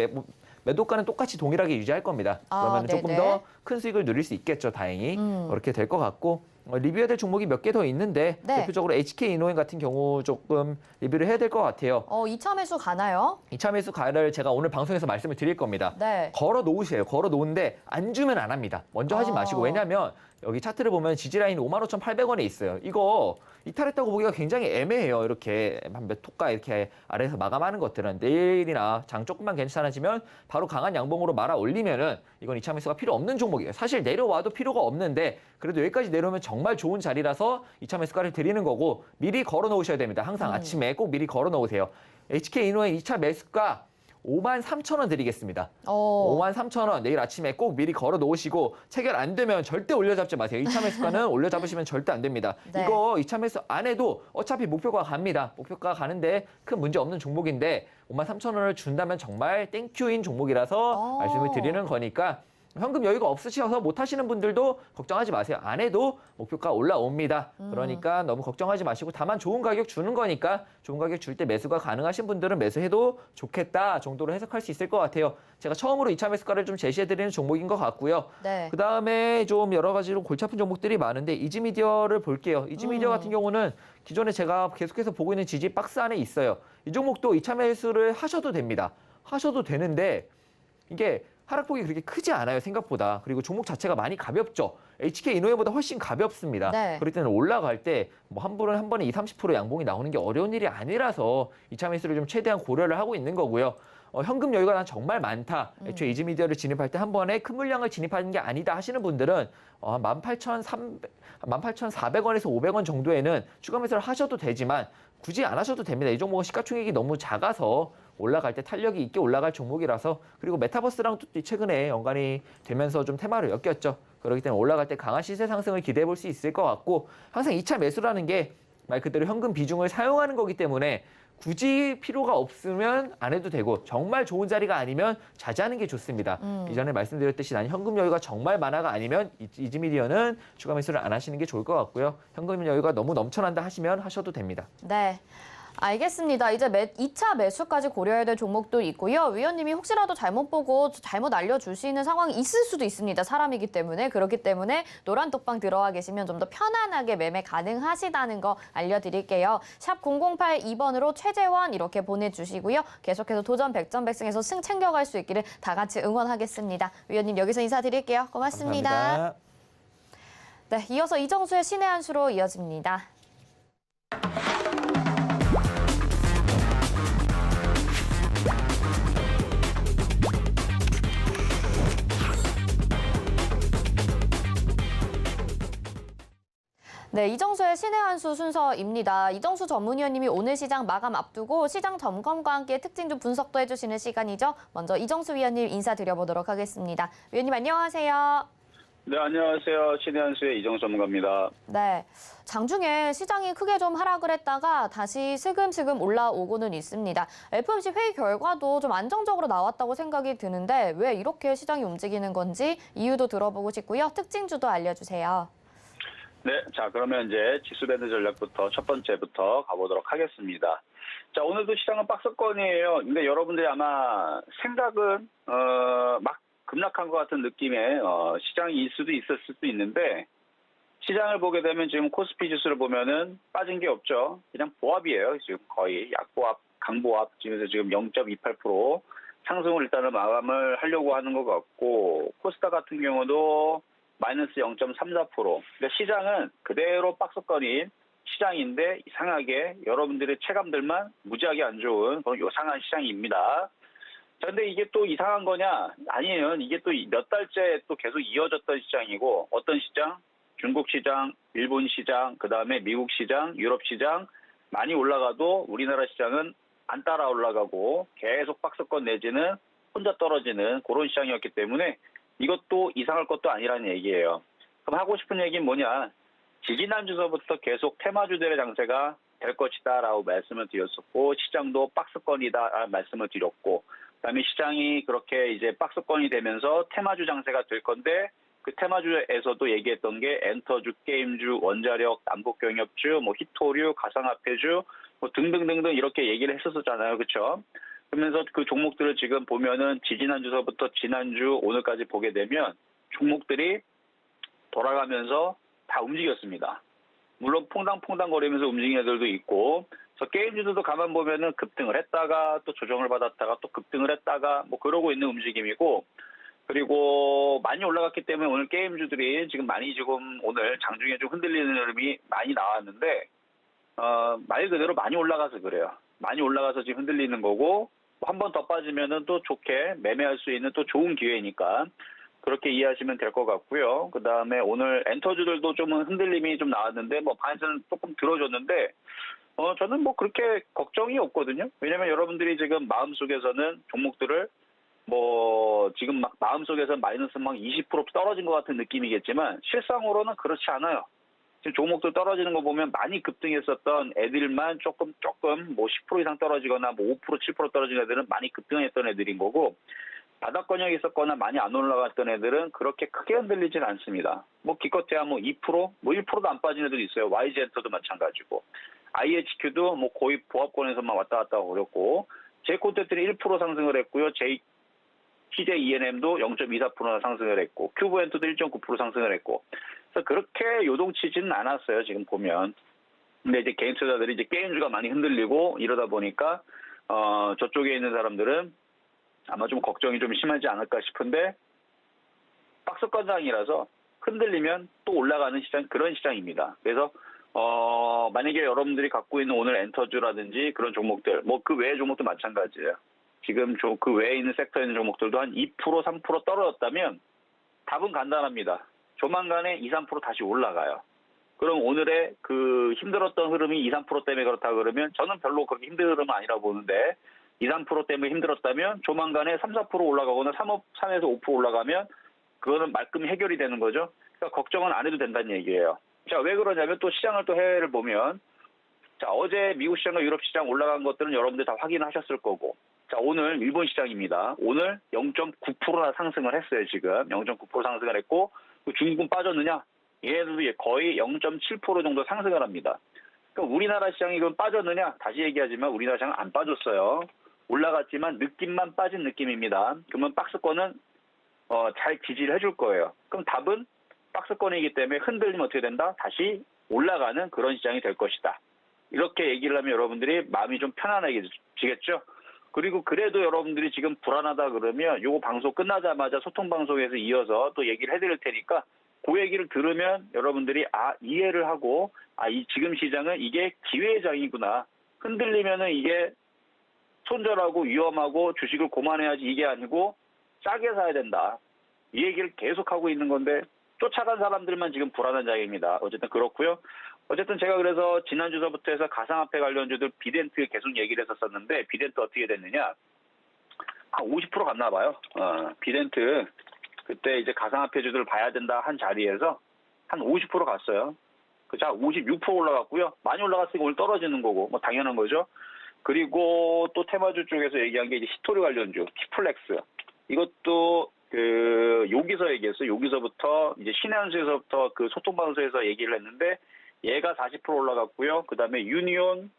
매도가는 똑같이 동일하게 유지할 겁니다. 그러면 조금 네네. 더 큰 수익을 누릴 수 있겠죠. 다행히. 그렇게 될 것 같고 리뷰해야 될 종목이 몇 개 더 있는데 네. 대표적으로 HK 이노엔 같은 경우 조금 리뷰를 해야 될 것 같아요. 2차 매수 가나요? 2차 매수 가를 제가 오늘 방송에서 말씀을 드릴 겁니다. 네. 걸어 놓으세요. 걸어 놓은데 안 주면 안 합니다. 먼저 하지 마시고. 왜냐하면 여기 차트를 보면 지지라인 55,800원에 있어요. 이거 이탈했다고 보기가 굉장히 애매해요. 이렇게 몇 토가 이렇게 아래에서 마감하는 것들은 내일이나 장 조금만 괜찮아지면 바로 강한 양봉으로 말아 올리면은 이건 2차 매수가 필요 없는 종목이에요. 사실 내려와도 필요가 없는데 그래도 여기까지 내려오면 정말 좋은 자리라서 2차 매수가를 드리는 거고 미리 걸어 놓으셔야 됩니다. 항상 아침에 꼭 미리 걸어 놓으세요. HK 이노엔 2차 매수가 53,000원 드리겠습니다. 53,000원 내일 아침에 꼭 미리 걸어 놓으시고 체결 안 되면 절대 올려잡지 마세요. 2차 매수가는 올려잡으시면 절대 안 됩니다. 네. 이거 2차 매수 안 해도 어차피 목표가 갑니다. 목표가 가는데 큰 문제 없는 종목인데 53,000원을 준다면 정말 땡큐인 종목이라서 말씀을 드리는 거니까 현금 여유가 없으셔서 못 하시는 분들도 걱정하지 마세요. 안 해도 목표가 올라옵니다. 그러니까 너무 걱정하지 마시고 다만 좋은 가격 주는 거니까 좋은 가격 줄 때 매수가 가능하신 분들은 매수해도 좋겠다 정도로 해석할 수 있을 것 같아요. 제가 처음으로 2차 매수가를 좀 제시해드리는 종목인 것 같고요. 네. 그다음에 좀 여러 가지로 골치 아픈 종목들이 많은데 이지미디어를 볼게요. 이지미디어 같은 경우는 기존에 제가 계속해서 보고 있는 지지 박스 안에 있어요. 이 종목도 2차 매수를 하셔도 됩니다. 하셔도 되는데 이게 하락폭이 그렇게 크지 않아요, 생각보다. 그리고 종목 자체가 많이 가볍죠. HK 이노엔보다 훨씬 가볍습니다. 네. 그럴 때는 올라갈 때 뭐 한 번에 20, 30% 양봉이 나오는 게 어려운 일이 아니라서 2차 매수를 좀 최대한 고려를 하고 있는 거고요. 현금 여유가 난 정말 많다. 애초에 이지미디어를 진입할 때 한 번에 큰 물량을 진입하는 게 아니다 하시는 분들은 18,400원에서 500원 정도에는 추가 매수를 하셔도 되지만 굳이 안 하셔도 됩니다. 이 종목은 시가총액이 너무 작아서 올라갈 때 탄력이 있게 올라갈 종목이라서 그리고 메타버스랑 또 최근에 연관이 되면서 좀 테마를 엮였죠. 그렇기 때문에 올라갈 때 강한 시세 상승을 기대해 볼 수 있을 것 같고 항상 2차 매수라는 게 말 그대로 현금 비중을 사용하는 거기 때문에 굳이 필요가 없으면 안 해도 되고 정말 좋은 자리가 아니면 자제하는 게 좋습니다. 이전에 말씀드렸듯이 난 현금 여유가 정말 많아가 아니면 이지미디어는 추가 매수를 안 하시는 게 좋을 것 같고요. 현금 여유가 너무 넘쳐난다 하시면 하셔도 됩니다. 네. 알겠습니다. 이제 2차 매수까지 고려해야 될 종목도 있고요. 위원님이 혹시라도 잘못 보고 잘못 알려주시는 상황이 있을 수도 있습니다. 사람이기 때문에. 그렇기 때문에 노란 톡방 들어와 계시면 좀 더 편안하게 매매 가능하시다는 거 알려드릴게요. 샵 0082번으로 최재원 이렇게 보내주시고요. 계속해서 도전 100점 100승에서 승 챙겨갈 수 있기를 다 같이 응원하겠습니다. 위원님 여기서 인사드릴게요. 고맙습니다. 감사합니다. 네, 이어서 이정수의 신의 한 수로 이어집니다. 네, 이정수의 신의 한 수 순서입니다. 이정수 전문위원님이 오늘 시장 마감 앞두고 시장 점검과 함께 특징 좀 분석도 해주시는 시간이죠. 먼저 이정수 위원님 인사드려보도록 하겠습니다. 위원님 안녕하세요. 네, 안녕하세요. 신의 한 수의 이정수 전문가입니다. 네, 장중에 시장이 크게 좀 하락을 했다가 다시 슬금슬금 올라오고는 있습니다. FOMC 회의 결과도 좀 안정적으로 나왔다고 생각이 드는데 왜 이렇게 시장이 움직이는 건지 이유도 들어보고 싶고요. 특징주도 알려주세요. 네, 자 그러면 이제 지수밴드 전략부터 첫 번째부터 가보도록 하겠습니다. 자, 오늘도 시장은 박스권이에요. 근데 여러분들이 아마 생각은 막 급락한 것 같은 느낌의 시장일 수도 있었을 수도 있는데 시장을 보게 되면 지금 코스피 지수를 보면은 빠진 게 없죠. 그냥 보합이에요. 지금 거의 약보합, 강보합 지금 0.28% 상승을 일단은 마감을 하려고 하는 것 같고 코스닥 같은 경우도 마이너스 0.34%. 그러니까 시장은 그대로 박스권인 시장인데 이상하게 여러분들의 체감들만 무지하게 안 좋은 그런 요상한 시장입니다. 그런데 이게 또 이상한 거냐? 아니에요. 이게 또 몇 달째 또 계속 이어졌던 시장이고 어떤 시장? 중국 시장, 일본 시장, 그다음에 미국 시장, 유럽 시장 많이 올라가도 우리나라 시장은 안 따라 올라가고 계속 박스권 내지는 혼자 떨어지는 그런 시장이었기 때문에 이것도 이상할 것도 아니라는 얘기예요. 그럼 하고 싶은 얘기는 뭐냐? 지지난주서부터 계속 테마주들의 장세가 될 것이다라고 말씀을 드렸었고 시장도 박스권이다 말씀을 드렸고 그다음에 시장이 그렇게 이제 박스권이 되면서 테마주 장세가 될 건데 그 테마주에서도 얘기했던 게 엔터주, 게임주, 원자력, 남북경협주, 뭐 히토류, 가상화폐주 뭐 등등등등 이렇게 얘기를 했었잖아요. 그렇죠? 그러면서 그 종목들을 지금 보면은 지지난주서부터 지난주 오늘까지 보게 되면 종목들이 돌아가면서 다 움직였습니다. 물론 퐁당퐁당 거리면서 움직이는 애들도 있고 그래서 게임주들도 가만 보면은 급등을 했다가 또 조정을 받았다가 또 급등을 했다가 뭐 그러고 있는 움직임이고 그리고 많이 올라갔기 때문에 오늘 게임주들이 지금 많이 지금 오늘 장중에 좀 흔들리는 흐름이 많이 나왔는데 말 그대로 많이 올라가서 그래요. 많이 올라가서 지금 흔들리는 거고 한 번 더 빠지면은 또 좋게 매매할 수 있는 또 좋은 기회니까 그렇게 이해하시면 될 것 같고요. 그 다음에 오늘 엔터주들도 좀 흔들림이 좀 나왔는데 뭐 반에서는 조금 들어줬는데 저는 뭐 그렇게 걱정이 없거든요. 왜냐면 여러분들이 지금 마음속에서는 종목들을 뭐 지금 막 마음속에서 마이너스 막 20% 떨어진 것 같은 느낌이겠지만 실상으로는 그렇지 않아요. 지금 종목들 떨어지는 거 보면 많이 급등했었던 애들만 조금 뭐 10% 이상 떨어지거나 뭐 5% 7% 떨어진 애들은 많이 급등했던 애들인 거고 바닥권역에 있었거나 많이 안 올라갔던 애들은 그렇게 크게 흔들리진 않습니다. 뭐 기껏해야 뭐 2%, 뭐 1%도 안 빠진 애들이 있어요. YG엔터도 마찬가지고 IHQ도 뭐 거의 보합권에서만 왔다 갔다 어렵고 J콘텐츠는 1% 상승을 했고요. TJENM도 0.24% 상승을 했고 큐브엔터도 1.9% 상승을 했고 그래서 그렇게 요동치지는 않았어요. 지금 보면. 근데 이제 개인 투자자들이 이제 게임주가 많이 흔들리고 이러다 보니까 저쪽에 있는 사람들은 아마 좀 걱정이 좀 심하지 않을까 싶은데 박스권장이라서 흔들리면 또 올라가는 시장 그런 시장입니다. 그래서 만약에 여러분들이 갖고 있는 오늘 엔터주라든지 그런 종목들 뭐 그 외의 종목도 마찬가지예요. 지금 그 외에 있는 섹터에 있는 종목들도 한 2%, 3% 떨어졌다면 답은 간단합니다. 조만간에 2, 3% 다시 올라가요. 그럼 오늘의 그 힘들었던 흐름이 2, 3% 때문에 그렇다 그러면 저는 별로 그렇게 힘든 흐름은 아니라 보는데 2, 3% 때문에 힘들었다면 조만간에 3, 4% 올라가거나 3에서 5% 올라가면 그거는 말끔히 해결이 되는 거죠. 그러니까 걱정은 안 해도 된다는 얘기예요. 자, 왜 그러냐면 또 시장을 또 해외를 보면 자, 어제 미국 시장과 유럽 시장 올라간 것들은 여러분들 다 확인하셨을 거고 자, 오늘 일본 시장입니다. 오늘 0.9%나 상승을 했어요, 지금. 0.9% 상승을 했고, 중국은 빠졌느냐? 얘네들도 거의 0.7% 정도 상승을 합니다. 그러니까 우리나라 시장이 그럼 빠졌느냐? 다시 얘기하지만 우리나라 시장은 안 빠졌어요. 올라갔지만 느낌만 빠진 느낌입니다. 그러면 박스권은 잘 지지를 해줄 거예요. 그럼 답은 박스권이기 때문에 흔들리면 어떻게 된다? 다시 올라가는 그런 시장이 될 것이다. 이렇게 얘기를 하면 여러분들이 마음이 좀 편안해지겠죠? 그리고 그래도 여러분들이 지금 불안하다 그러면 요거 방송 끝나자마자 소통 방송에서 이어서 또 얘기를 해드릴 테니까 그 얘기를 들으면 여러분들이 이해를 하고 이 지금 시장은 이게 기회의 장이구나. 흔들리면은 이게 손절하고 위험하고 주식을 고만해야지 이게 아니고 싸게 사야 된다. 이 얘기를 계속하고 있는 건데 쫓아간 사람들만 지금 불안한 장입니다. 어쨌든 그렇고요. 어쨌든 제가 그래서 지난주서부터 해서 가상화폐 관련주들 비덴트 계속 얘기를 했었었는데 비덴트 어떻게 됐느냐. 한 50% 갔나 봐요. 비덴트 그때 이제 가상화폐주들 봐야 된다 한 자리에서 한 50% 갔어요. 자, 56% 올라갔고요. 많이 올라갔으니까 오늘 떨어지는 거고 뭐 당연한 거죠. 그리고 또 테마주 쪽에서 얘기한 게 이제 히토리 관련주, 키플렉스. 이것도 여기서 얘기했어요. 여기서부터 이제 신한수에서부터 그 소통방송에서 얘기를 했는데 얘가 40% 올라갔고요. 그 다음에 유니온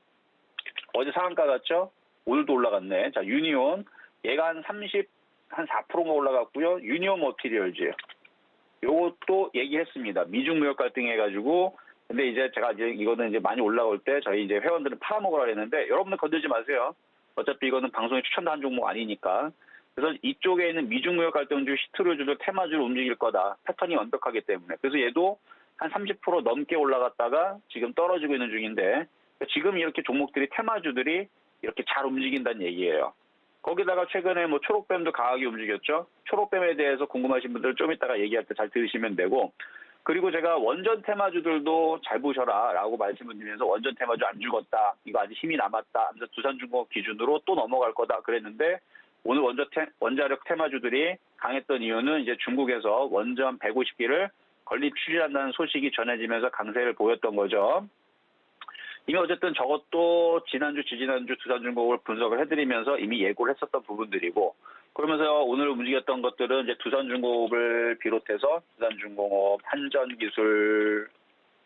어제 상한가 갔죠? 오늘도 올라갔네. 자, 유니온 얘가 한 30 한 4%가 올라갔고요. 유니온 머티리얼즈. 요것도 얘기했습니다. 미중 무역 갈등 해가지고. 근데 이제 제가 이제 이거는 이제 많이 올라올 때 저희 이제 회원들은 팔아먹으라 했는데 여러분들 건들지 마세요. 어차피 이거는 방송에 추천한 종목 아니니까. 그래서 이쪽에 있는 미중 무역 갈등주, 히트류주들, 테마주로 움직일 거다. 패턴이 완벽하기 때문에. 그래서 얘도 한 30% 넘게 올라갔다가 지금 떨어지고 있는 중인데 지금 이렇게 종목들이 테마주들이 이렇게 잘 움직인다는 얘기예요. 거기다가 최근에 뭐 초록뱀도 강하게 움직였죠. 초록뱀에 대해서 궁금하신 분들은 좀 이따가 얘기할 때 잘 들으시면 되고 그리고 제가 원전 테마주들도 잘 보셔라 라고 말씀을 드리면서 원전 테마주 안 죽었다. 이거 아직 힘이 남았다. 하면서 두산중공업 기준으로 또 넘어갈 거다 그랬는데 오늘 원자력 테마주들이 강했던 이유는 이제 중국에서 원전 150기를 건립 추진한다는 소식이 전해지면서 강세를 보였던 거죠. 이미 어쨌든 저것도 지난주, 지지난주 두산중공업을 분석을 해드리면서 이미 예고를 했었던 부분들이고 그러면서 오늘 움직였던 것들은 이제 두산중공업을 비롯해서 두산중공업, 한전기술,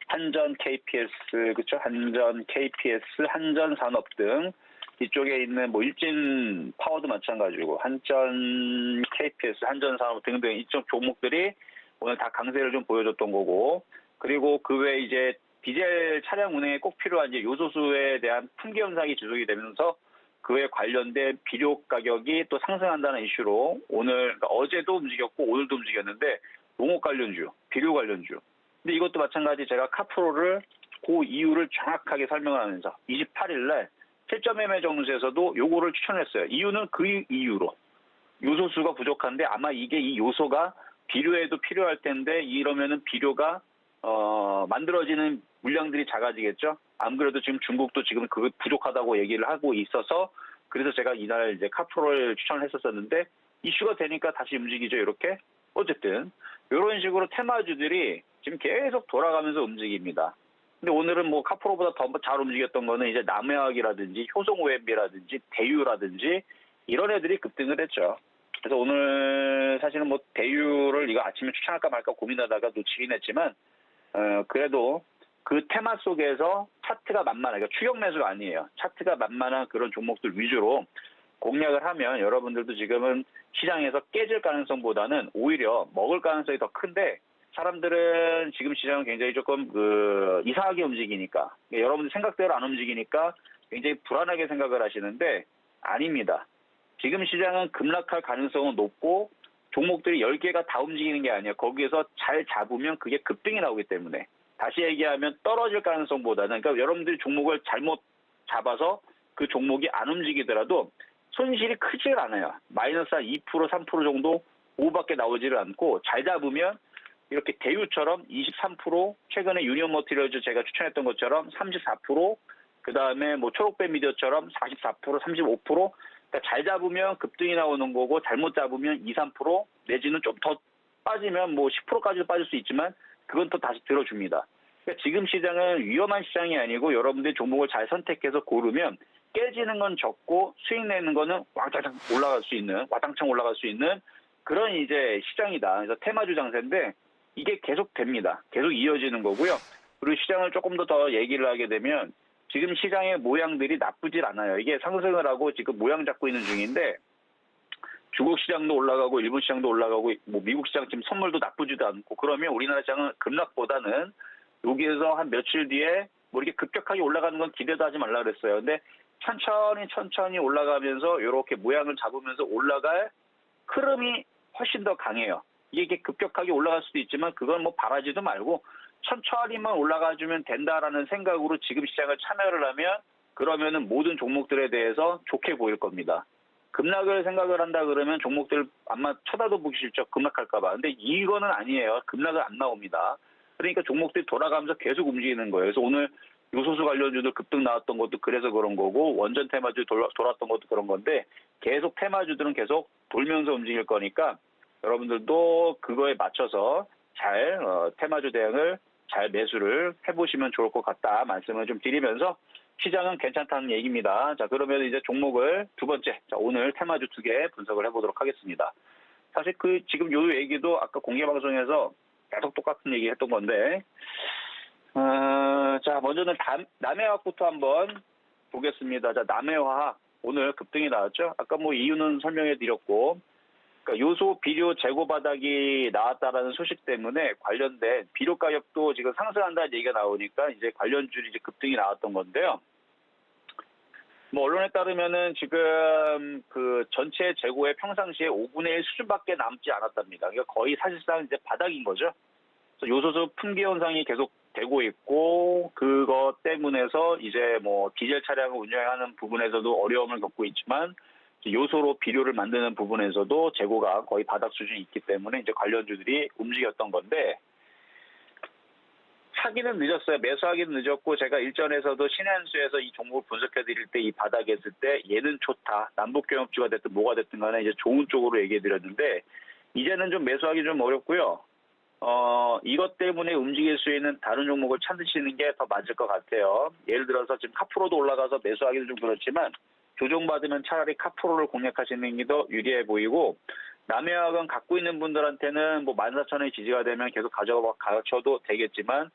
한전 KPS, 그렇죠? 한전 KPS, 한전산업 등 이쪽에 있는 뭐 일진 파워도 마찬가지고 한전 KPS, 한전산업 등등 이쪽 종목들이 오늘 다 강세를 좀 보여줬던 거고 그리고 그 외에 이제 디젤 차량 운행에 꼭 필요한 이제 요소수에 대한 품귀 현상이 지속이 되면서 그에 관련된 비료 가격이 또 상승한다는 이슈로 오늘 그러니까 어제도 움직였고 오늘도 움직였는데 농업 관련주, 비료 관련주. 근데 이것도 마찬가지 제가 카프로를 그 이유를 정확하게 설명을 하면서 28일 날 실점 매매 정수에서도 요거를 추천했어요. 이유는 그 이유로 요소수가 부족한데 아마 이게 이 요소가 비료에도 필요할 텐데 이러면은 비료가 만들어지는 물량들이 작아지겠죠. 안 그래도 지금 중국도 지금 그거 부족하다고 얘기를 하고 있어서 그래서 제가 이날 이제 카프로를 추천을 했었었는데 이슈가 되니까 다시 움직이죠. 이렇게 어쨌든 이런 식으로 테마주들이 지금 계속 돌아가면서 움직입니다. 근데 오늘은 뭐 카프로보다 더 잘 움직였던 거는 이제 남해학이라든지 효성OMB라든지 대유라든지 이런 애들이 급등을 했죠. 그래서 오늘 사실은 뭐 대유를 이거 아침에 추천할까 말까 고민하다가 놓치긴 했지만 그래도 그 테마 속에서 차트가 만만한, 그러니까 추격 매수가 아니에요. 차트가 만만한 그런 종목들 위주로 공략을 하면 여러분들도 지금은 시장에서 깨질 가능성보다는 오히려 먹을 가능성이 더 큰데 사람들은 지금 시장은 굉장히 조금 이상하게 움직이니까 여러분들 생각대로 안 움직이니까 굉장히 불안하게 생각을 하시는데 아닙니다. 지금 시장은 급락할 가능성은 높고 종목들이 10개가 다 움직이는 게 아니에요. 거기에서 잘 잡으면 그게 급등이 나오기 때문에 다시 얘기하면 떨어질 가능성보다는 그러니까 여러분들이 종목을 잘못 잡아서 그 종목이 안 움직이더라도 손실이 크지가 않아요. 마이너스 한 2%, 3% 정도 5밖에 나오지를 않고 잘 잡으면 이렇게 대유처럼 23%, 최근에 유니온 머티리얼즈 제가 추천했던 것처럼 34%, 그다음에 뭐 초록뱀 미디어처럼 44%, 35%, 그러니까 잘 잡으면 급등이 나오는 거고 잘못 잡으면 2, 3% 내지는 좀 더 빠지면 뭐 10%까지도 빠질 수 있지만 그건 또 다시 들어줍니다. 그러니까 지금 시장은 위험한 시장이 아니고 여러분들이 종목을 잘 선택해서 고르면 깨지는 건 적고 수익 내는 거는 왕창 올라갈 수 있는, 와당창 올라갈 수 있는 그런 이제 시장이다. 그래서 테마주 장세인데 이게 계속 됩니다. 계속 이어지는 거고요. 그리고 시장을 조금 더 얘기를 하게 되면 지금 시장의 모양들이 나쁘질 않아요. 이게 상승을 하고 지금 모양 잡고 있는 중인데 중국 시장도 올라가고 일본 시장도 올라가고 뭐 미국 시장 지금 선물도 나쁘지도 않고 그러면 우리나라 시장은 급락보다는 여기에서 한 며칠 뒤에 뭐 이렇게 급격하게 올라가는 건 기대도 하지 말라 그랬어요. 근데 천천히 올라가면서 이렇게 모양을 잡으면서 올라갈 흐름이 훨씬 더 강해요. 이게 급격하게 올라갈 수도 있지만 그건 뭐 바라지도 말고 천천히만 올라가주면 된다라는 생각으로 지금 시장을 참여를 하면 그러면은 모든 종목들에 대해서 좋게 보일 겁니다. 급락을 생각을 한다 그러면 종목들 아마 쳐다도 보기 싫죠. 급락할까 봐. 근데 이거는 아니에요. 급락은 안 나옵니다. 그러니까 종목들이 돌아가면서 계속 움직이는 거예요. 그래서 오늘 요소수 관련주들 급등 나왔던 것도 그래서 그런 거고 원전 테마주 돌았던 것도 그런 건데 계속 테마주들은 계속 돌면서 움직일 거니까 여러분들도 그거에 맞춰서 잘 테마주 대응을 잘 매수를 해보시면 좋을 것 같다 말씀을 좀 드리면서 시장은 괜찮다는 얘기입니다. 자, 그러면 이제 종목을 두 번째, 자, 오늘 테마주 2개 분석을 해보도록 하겠습니다. 사실 지금 요 얘기도 아까 공개방송에서 계속 똑같은 얘기 했던 건데, 자, 먼저는 남해화학부터 한번 보겠습니다. 자, 남해화학 오늘 급등이 나왔죠. 아까 뭐 이유는 설명해 드렸고, 그러니까 요소 비료 재고 바닥이 나왔다라는 소식 때문에 관련된 비료 가격도 지금 상승한다는 얘기가 나오니까 이제 관련주들이 이제 급등이 나왔던 건데요. 뭐 언론에 따르면은 지금 그 전체 재고의 평상시에 5분의 1 수준밖에 남지 않았답니다. 그러니까 거의 사실상 이제 바닥인 거죠. 그래서 요소수 품귀 현상이 계속 되고 있고 그것 때문에서 이제 뭐 디젤 차량을 운영하는 부분에서도 어려움을 겪고 있지만 요소로 비료를 만드는 부분에서도 재고가 거의 바닥 수준이 있기 때문에 이제 관련주들이 움직였던 건데 사기는 늦었어요. 매수하기는 늦었고 제가 일전에서도 신한수에서 이 종목을 분석해 드릴 때 이 바닥에 있을 때 얘는 좋다. 남북경협주가 됐든 뭐가 됐든 간에 이제 좋은 쪽으로 얘기해 드렸는데 이제는 좀 매수하기 좀 어렵고요. 이것 때문에 움직일 수 있는 다른 종목을 찾으시는 게 더 맞을 것 같아요. 예를 들어서 지금 카프로도 올라가서 매수하기는 좀 그렇지만 조정받으면 차라리 카프로를 공략하시는 게 더 유리해 보이고 남해화학은 갖고 있는 분들한테는 뭐 14,000원이 지지가 되면 계속 가져도 되겠지만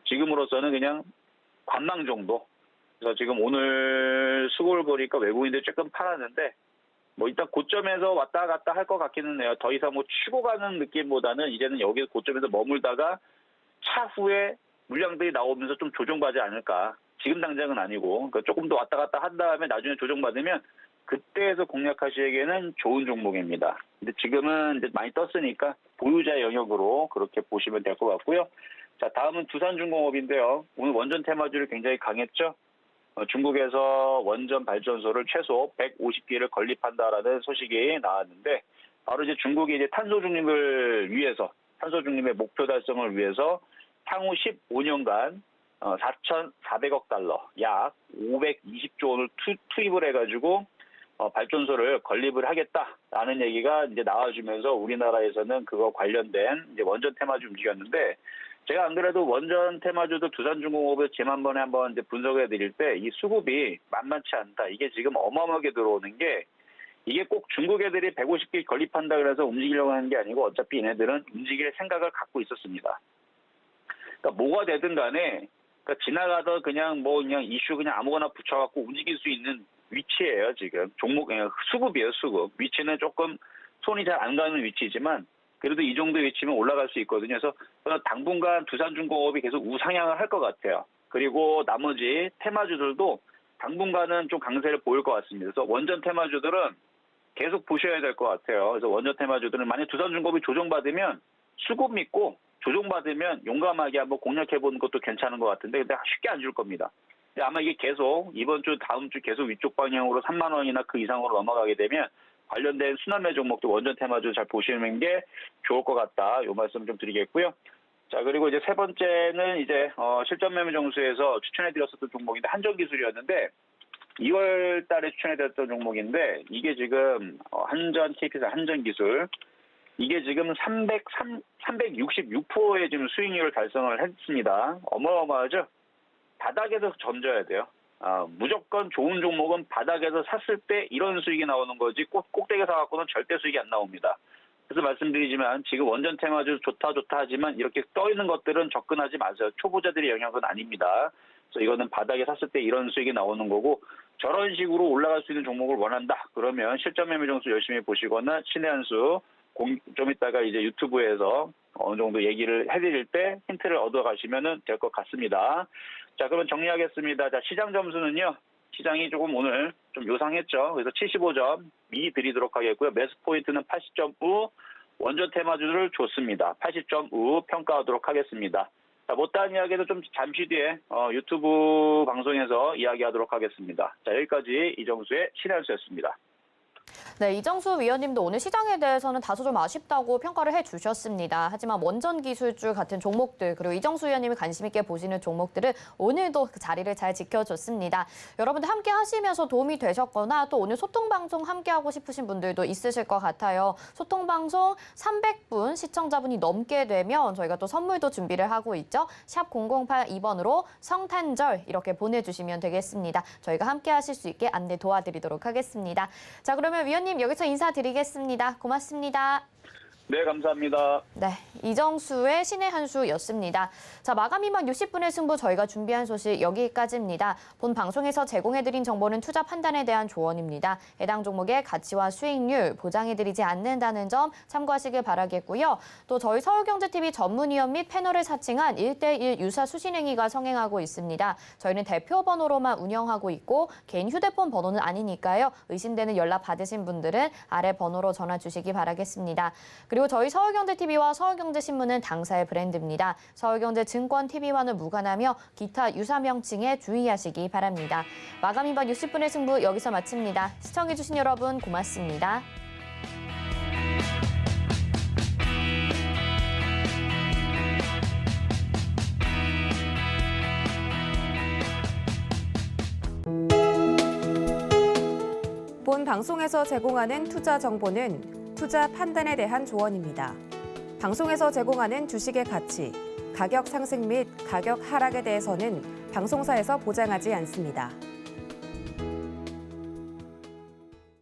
지금으로서는 그냥 관망 정도. 그래서 지금 오늘 수급을 보니까 외국인들 조금 팔았는데 뭐 일단 고점에서 왔다 갔다 할 것 같기는 해요. 더 이상 뭐 치고 가는 느낌보다는 이제는 여기 고점에서 머물다가 차후에 물량들이 나오면서 좀 조정받지 않을까. 지금 당장은 아니고 그러니까 조금 더 왔다 갔다 한 다음에 나중에 조정받으면 그때에서 공략하시기에는 좋은 종목입니다. 근데 지금은 이제 많이 떴으니까 보유자의 영역으로 그렇게 보시면 될 것 같고요. 자, 다음은 두산중공업인데요. 오늘 원전 테마주를 굉장히 강했죠. 중국에서 원전 발전소를 최소 150개를 건립한다라는 소식이 나왔는데 바로 이제 중국이 이제 탄소 중립을 위해서 탄소 중립의 목표 달성을 위해서 향후 15년간 4,400억 달러, 약 520조 원을 투입을 해가지고 발전소를 건립을 하겠다라는 얘기가 이제 나와주면서 우리나라에서는 그거 관련된 이제 원전 테마주 움직였는데 제가 안 그래도 원전 테마주도 두산중공업을 지난번에 한번 이제 분석해 드릴 때 이 수급이 만만치 않다. 이게 지금 어마어마하게 들어오는 게 이게 꼭 중국 애들이 150개 건립한다 그래서 움직이려고 하는 게 아니고 어차피 얘네들은 움직일 생각을 갖고 있었습니다. 그러니까 뭐가 되든 간에 그러니까 지나가던 그냥 이슈 그냥 아무거나 붙여갖고 움직일 수 있는 위치예요, 지금. 종목, 수급이에요, 수급. 위치는 조금 손이 잘 안 가는 위치지만 그래도 이 정도 위치면 올라갈 수 있거든요. 그래서 당분간 두산중공업이 계속 우상향을 할 것 같아요. 그리고 나머지 테마주들도 당분간은 좀 강세를 보일 것 같습니다. 그래서 원전 테마주들은 계속 보셔야 될 것 같아요. 그래서 원전 테마주들은 만약 두산중공업이 조정받으면 수급 믿고 조정받으면 용감하게 한번 공략해보는 것도 괜찮은 것 같은데 근데 쉽게 안 줄 겁니다. 근데 아마 이게 계속 이번 주 다음 주 계속 위쪽 방향으로 3만 원이나 그 이상으로 넘어가게 되면 관련된 순환매 종목도 원전 테마주 잘 보시는 게 좋을 것 같다. 요 말씀 좀 드리겠고요. 자, 그리고 이제 세 번째는 이제 실전 매매 정수에서 추천해드렸었던 종목인데 한전기술이었는데 2월 달에 추천해드렸던 종목인데 이게 지금 한전 KP사 한전기술 이게 지금 366%의 지금 수익률을 달성을 했습니다. 어마어마하죠? 바닥에서 던져야 돼요. 무조건 좋은 종목은 바닥에서 샀을 때 이런 수익이 나오는 거지 꼭대기에 사갖고는 절대 수익이 안 나옵니다. 그래서 말씀드리지만 지금 원전 테마주 좋다 하지만 이렇게 떠있는 것들은 접근하지 마세요. 초보자들의 영역은 아닙니다. 그래서 이거는 바닥에 샀을 때 이런 수익이 나오는 거고 저런 식으로 올라갈 수 있는 종목을 원한다. 그러면 실전 매매 정수 열심히 보시거나 신의 한수 좀 이따가 이제 유튜브에서 어느 정도 얘기를 해드릴 때 힌트를 얻어가시면 될 것 같습니다. 자, 그럼 정리하겠습니다. 자, 시장 점수는요. 시장이 조금 오늘 좀 요상했죠. 그래서 75점 미리 드리도록 하겠고요. 매수 포인트는 80.5 원전 테마주를 줬습니다. 80.5 평가하도록 하겠습니다. 자, 못다한 이야기도 좀 잠시 뒤에 유튜브 방송에서 이야기하도록 하겠습니다. 자, 여기까지 이정수의 신한수였습니다. 네, 이정수 위원님도 오늘 시장에 대해서는 다소 좀 아쉽다고 평가를 해주셨습니다. 하지만 원전 기술주 같은 종목들 그리고 이정수 위원님이 관심 있게 보시는 종목들은 오늘도 그 자리를 잘 지켜줬습니다. 여러분들 함께 하시면서 도움이 되셨거나 또 오늘 소통방송 함께하고 싶으신 분들도 있으실 것 같아요. 소통방송 300분 시청자분이 넘게 되면 저희가 또 선물도 준비를 하고 있죠. 샵 0082번으로 성탄절 이렇게 보내주시면 되겠습니다. 저희가 함께 하실 수 있게 안내 도와드리도록 하겠습니다. 자, 그러면 위원님 여기서 인사드리겠습니다. 고맙습니다. 네, 감사합니다. 네. 이정수의 신의 한 수였습니다. 자, 마감 이만 60분의 승부 저희가 준비한 소식 여기까지입니다. 본 방송에서 제공해드린 정보는 투자 판단에 대한 조언입니다. 해당 종목의 가치와 수익률 보장해드리지 않는다는 점 참고하시길 바라겠고요. 또 저희 서울경제TV 전문위원 및 패널을 사칭한 1대1 유사 수신행위가 성행하고 있습니다. 저희는 대표 번호로만 운영하고 있고 개인 휴대폰 번호는 아니니까요. 의심되는 연락 받으신 분들은 아래 번호로 전화 주시기 바라겠습니다. 그리고 저희 서울경제TV와 서울경제신문은 당사의 브랜드입니다. 서울경제증권TV와는 무관하며 기타 유사 명칭에 주의하시기 바랍니다. 마감 이반 60분의 승부 여기서 마칩니다. 시청해주신 여러분 고맙습니다. 본 방송에서 제공하는 투자 정보는 투자 판단에 대한 조언입니다. 방송에서 제공하는 주식의 가치, 가격 상승 및 가격 하락에 대해서는 방송사에서 보장하지 않습니다.